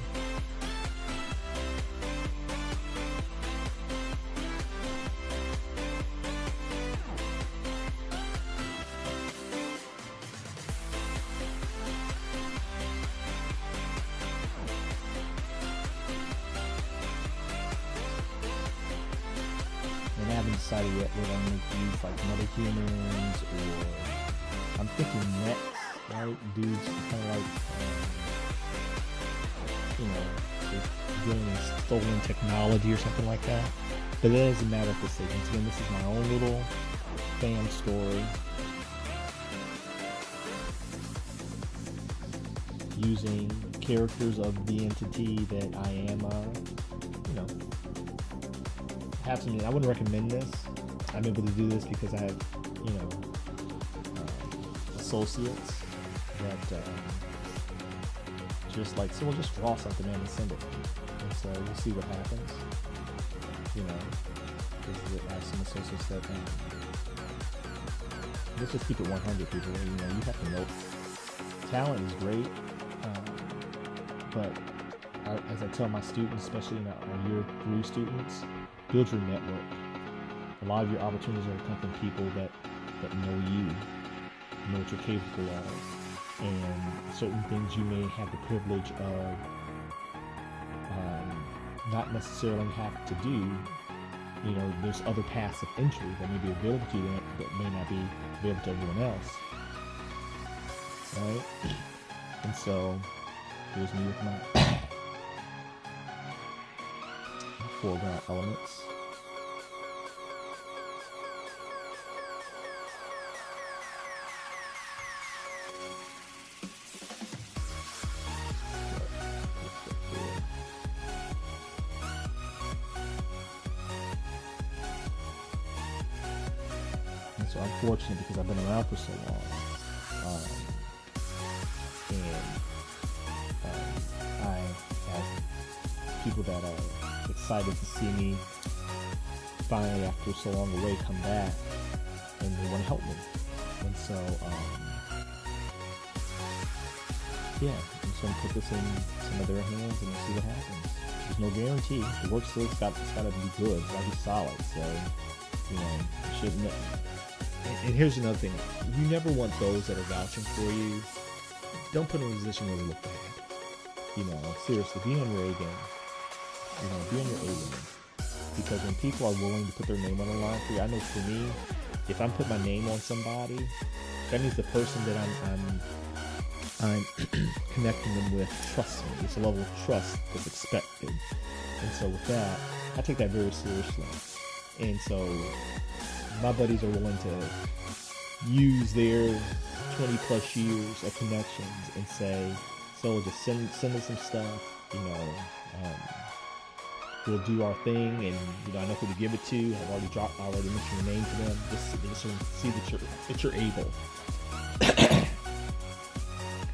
Speaker 1: And I haven't decided yet whether I'm going to use like metahumans or I'm thinking next, right? Dudes kind of like, dealing with stolen technology or something like that. But it doesn't matter at this stage. Again, this is my own little fan story. using characters of the entity that I am, have something. I wouldn't recommend this. I'm able to do this because I have, associates that just like, so we'll just draw something in and send it. And so we'll see what happens. Because I have some associates that, let's just keep it 100 people. You have to know. Talent is great, but as I tell my students, especially our year 3 students, build your network. A lot of your opportunities are going to come from people that know you, know what you're capable of, and certain things you may have the privilege of not necessarily have to do. There's other paths of entry that may be available to you that may not be available to everyone else, right? And so here's me with my foreground elements. And so I'm fortunate because I've been around for so long. I have people that are excited to see me finally, after so long away, come back, and they want to help me. And so, I'm just going to put this in some of their hands and we'll see what happens. There's no guarantee. The work still it's got to be good. It's got to be solid. So, you shouldn't. And here's another thing. You never want those that are vouching for you. Don't put them in a position where they look bad. Seriously, be on your A game. Be on your A game. Because when people are willing to put their name on the line for you, I know for me, if I'm putting my name on somebody, that means the person that I'm connecting them with trusts me. It's a level of trust that's expected. And so with that, I take that very seriously. And so my buddies are willing to use their 20 plus years of connections and say, so just send us some stuff, we'll do our thing, and I know who to give it to. I've already mentioned your name to them, just so see that you're able.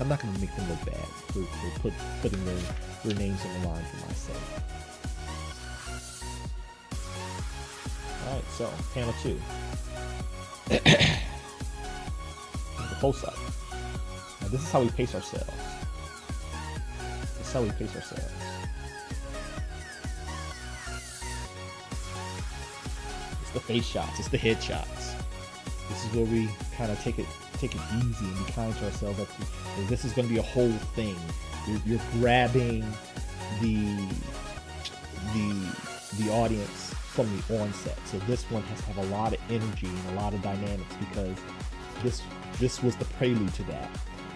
Speaker 1: I'm not going to make them look bad for putting their names on the line for my sake. Alright, so panel 2. The close up. Now this is how we pace ourselves. It's the face shots, it's the head shots. This is where we kind of take it easy and be kind to ourselves. This is going to be a whole thing. You're grabbing the audience from the onset. So this one has to have a lot of energy and a lot of dynamics, because this was the prelude to that.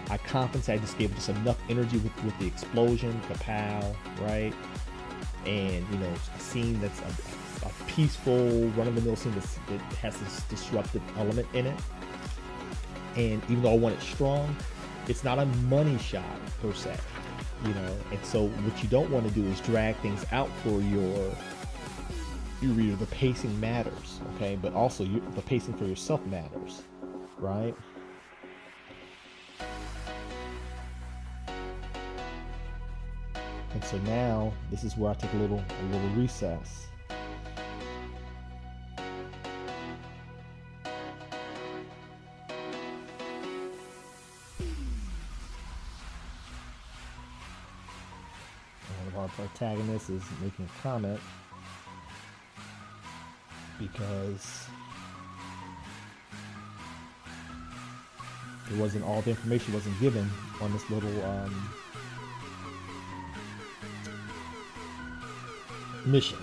Speaker 1: I compensated, just gave it just enough energy with the explosion, Ka-Pow, right? And a scene that's a peaceful, run-of-the-mill scene that has this disruptive element in it. And even though I want it strong, it's not a money shot per se, And so what you don't want to do is drag things out for your reader. The pacing matters, okay? But also the pacing for yourself matters, right? And so now this is where I take a little recess. One of our protagonists is making a comment because it wasn't all the information wasn't given on this little mission.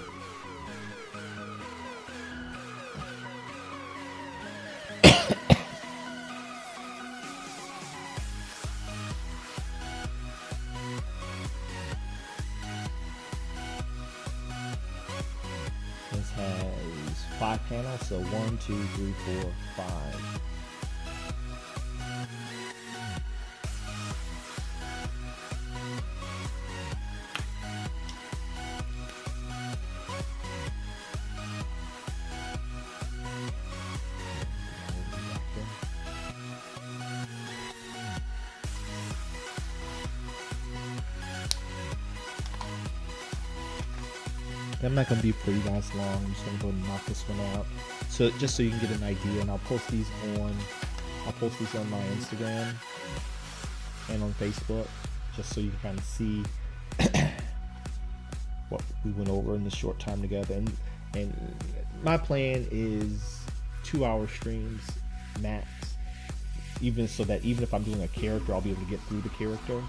Speaker 1: This has 5 panels, so 1, 2, 3, 4, 5.
Speaker 2: I'm not gonna be for you guys long. I'm just gonna go and knock this one out. So just so you can get an idea, and I'll post these on my Instagram and on Facebook, just so you can kind of see what we went over in this short time together. And my plan is 2-hour streams max. Even so that even if I'm doing a character, I'll be able to get through the character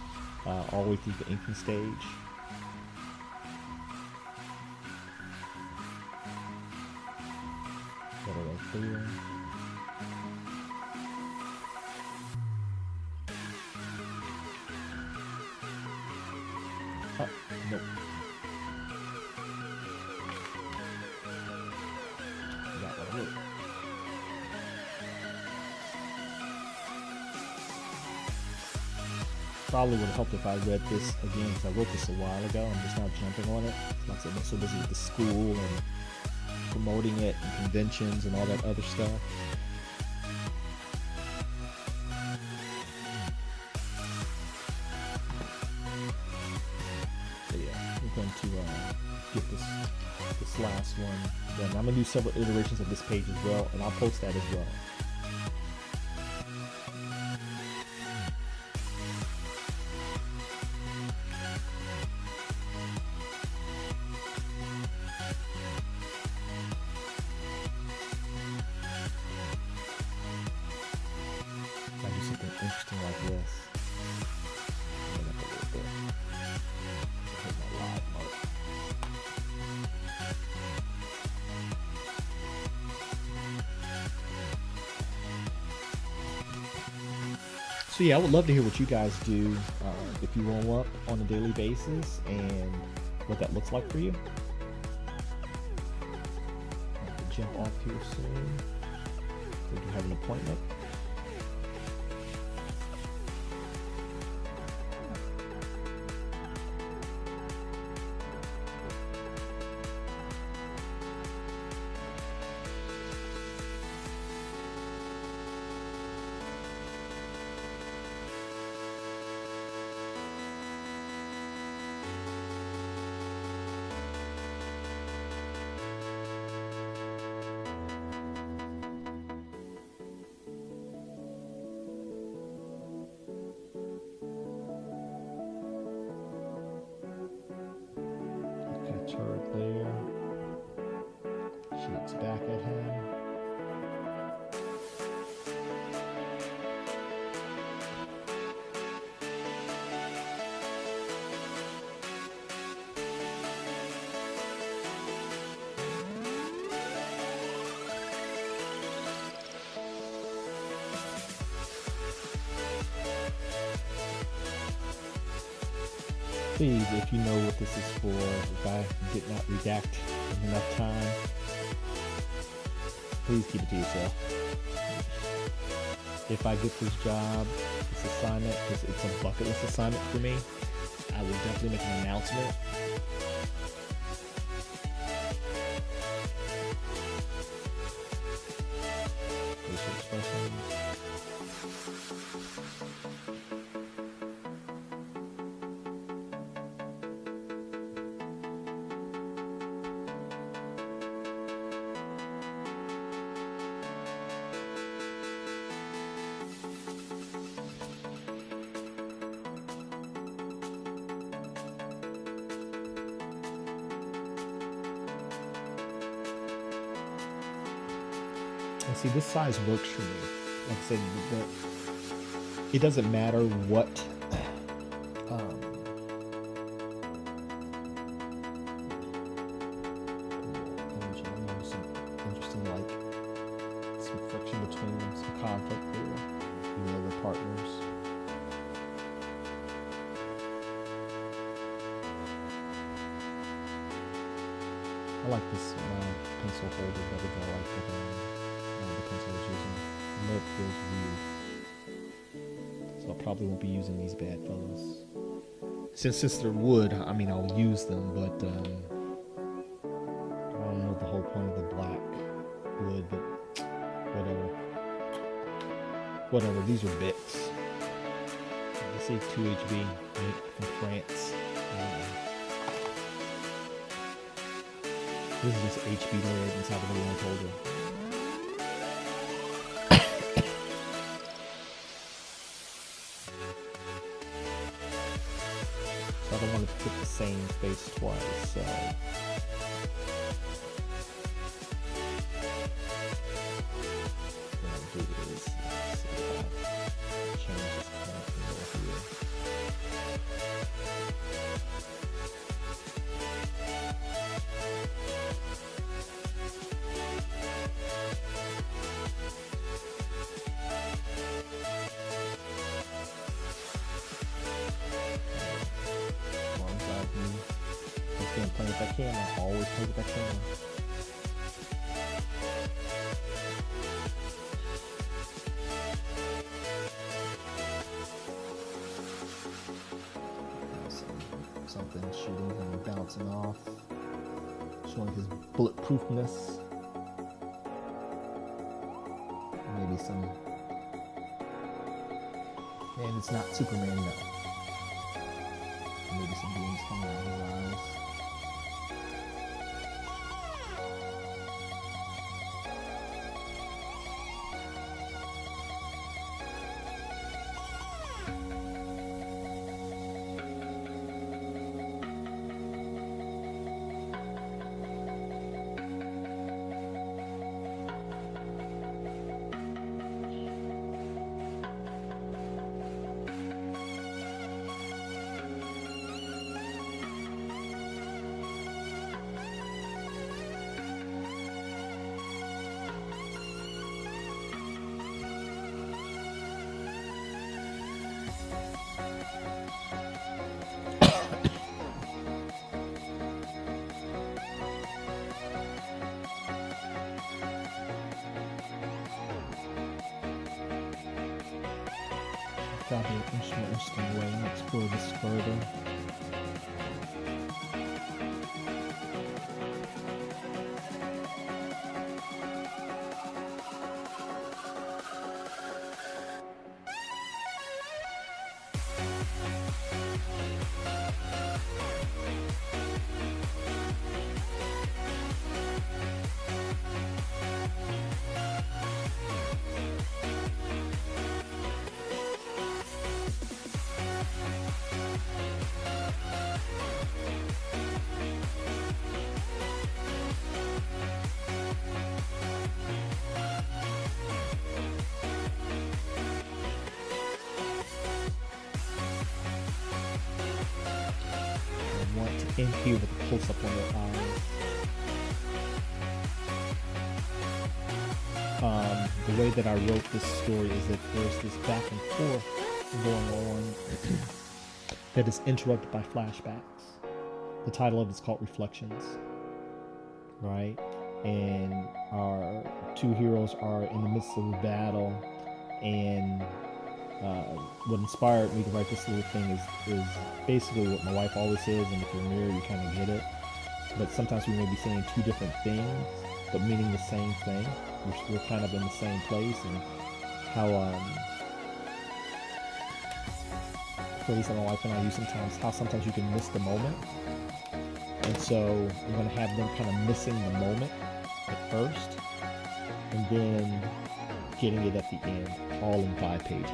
Speaker 2: all the way through the inking stage. Got it right there. Oh, nope. That one worked. Probably would have helped if I read this again, because I wrote this a while ago. I'm just now jumping on it. Like I said, I'm so busy with the school and promoting it and conventions and all that other stuff. So yeah, I'm going to get this last one done. I'm going to do several iterations of this page as well, and I'll post that as well. Interesting like this. Up a little bit. Hit my live mode. So yeah, I would love to hear what you guys do if you roll up on a daily basis and what that looks like for you. I have to jump off here soon. I do have an appointment. Turret there. She looks back at him. Please, if you know what this is for, if I did not redact in enough time, please keep it to yourself. If I get this job, this assignment, because it's a bucket list assignment for me, I will definitely make an announcement. Facial expressions. And see, this size works for me. Like I said, it doesn't matter what some interesting, like some friction between them, some conflict there, even though they're partners. I like this pencil holder better than I like the pencil I was using. I know it feels weird. So I probably won't be using these bad fellas. Since they're wood, I mean, I'll use them, but I don't know the whole point of the black wood, but whatever. These are bits. I see 2HB made from France. This is just HB lid inside of a lamp holder. So I don't want to put the same face twice, so what I'll do is, let's see if I change this point over here. As long as I can play with that camera, I always play with that camera. Something shooting and bouncing off, showing his bulletproofness. Maybe some, and it's not Superman, no. Maybe some beams coming out of his eyes. Probably an interesting way to explore this further. In here with a close-up on their eyes. The way that I wrote this story is that there's this back and forth going on that is interrupted by flashbacks. The title of it is called Reflections, right? And our two heroes are in the midst of a battle, and what inspired me to write this little thing is basically what my wife always says, and if you're a mirror, you kind of get it. But sometimes we may be saying two different things, but meaning the same thing. We're kind of in the same place, and how, at least my wife and I use sometimes, how sometimes you can miss the moment. And so I'm going to have them kind of missing the moment at first, and then getting it at the end, all in 5 pages.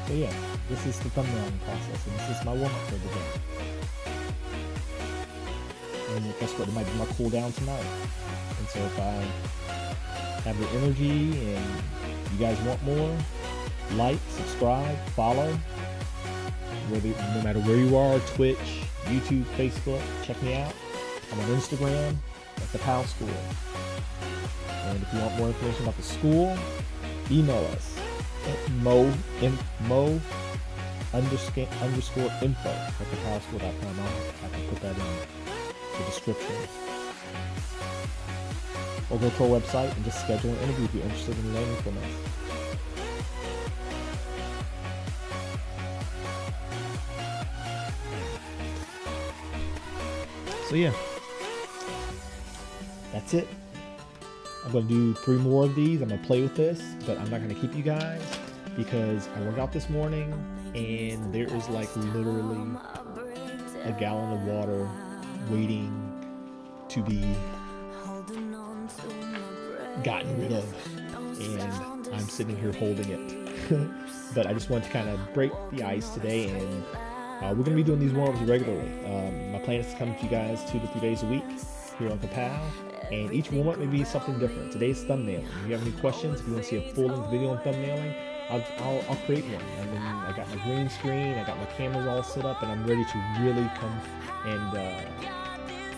Speaker 2: So yeah, this is the thumbnailing process, and this is my warm-up for the day. And guess what? It might be my cool down tonight. And so if I have the energy and you guys want more, like, subscribe, follow. No matter where you are, Twitch, YouTube, Facebook, check me out. I'm on Instagram at the Ka-Pow School. And if you want more information about the school, email us at mo_info at kapowschool.com. I can put that in the description. Or go to our website and just schedule an interview if you're interested in learning from us. So yeah, that's it. I'm gonna do 3 more of these. I'm gonna play with this, but I'm not gonna keep you guys because I worked out this morning and there is like literally a gallon of water waiting to be gotten rid of, and I'm sitting here holding it. But I just want to kind of break the ice today, and we're going to be doing these warm-ups regularly. My plan is to come to you guys 2 to 3 days a week here on Ka-Pow, and each warm-up may be something different. Today's thumbnailing. If you have any questions, if you want to see a full-length video on thumbnailing, I'll create one. I mean, I got my green screen, I got my cameras all set up, and I'm ready to really come and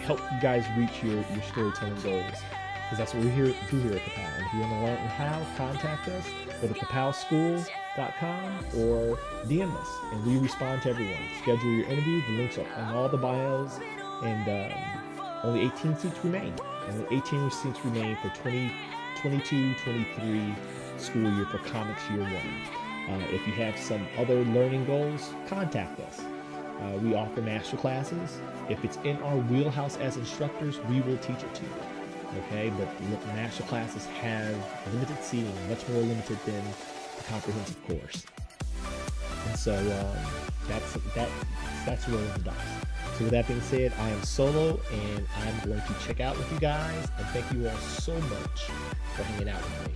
Speaker 2: help you guys reach your storytelling goals. Because that's what we do here at Ka-Pow. And if you want to learn how, contact us. Go to kapowschool.com or DM us, and we respond to everyone. Schedule your interview. The links are on all the bios, and only 18 seats remain. Only 18 seats remain for 2022-23 school year for Comics Year 1. If you have some other learning goals, contact us. We offer master classes. If it's in our wheelhouse as instructors, we will teach it to you. Okay, but master classes have limited seating, much more limited than the comprehensive course. And so that's rolling the dice. So with that being said, I am solo, and I'm going to check out with you guys. And thank you all so much for hanging out with me.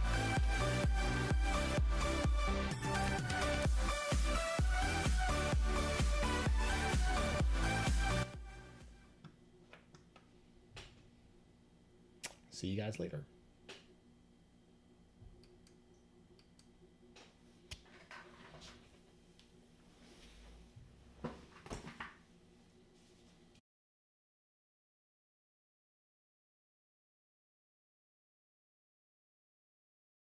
Speaker 2: See you guys later.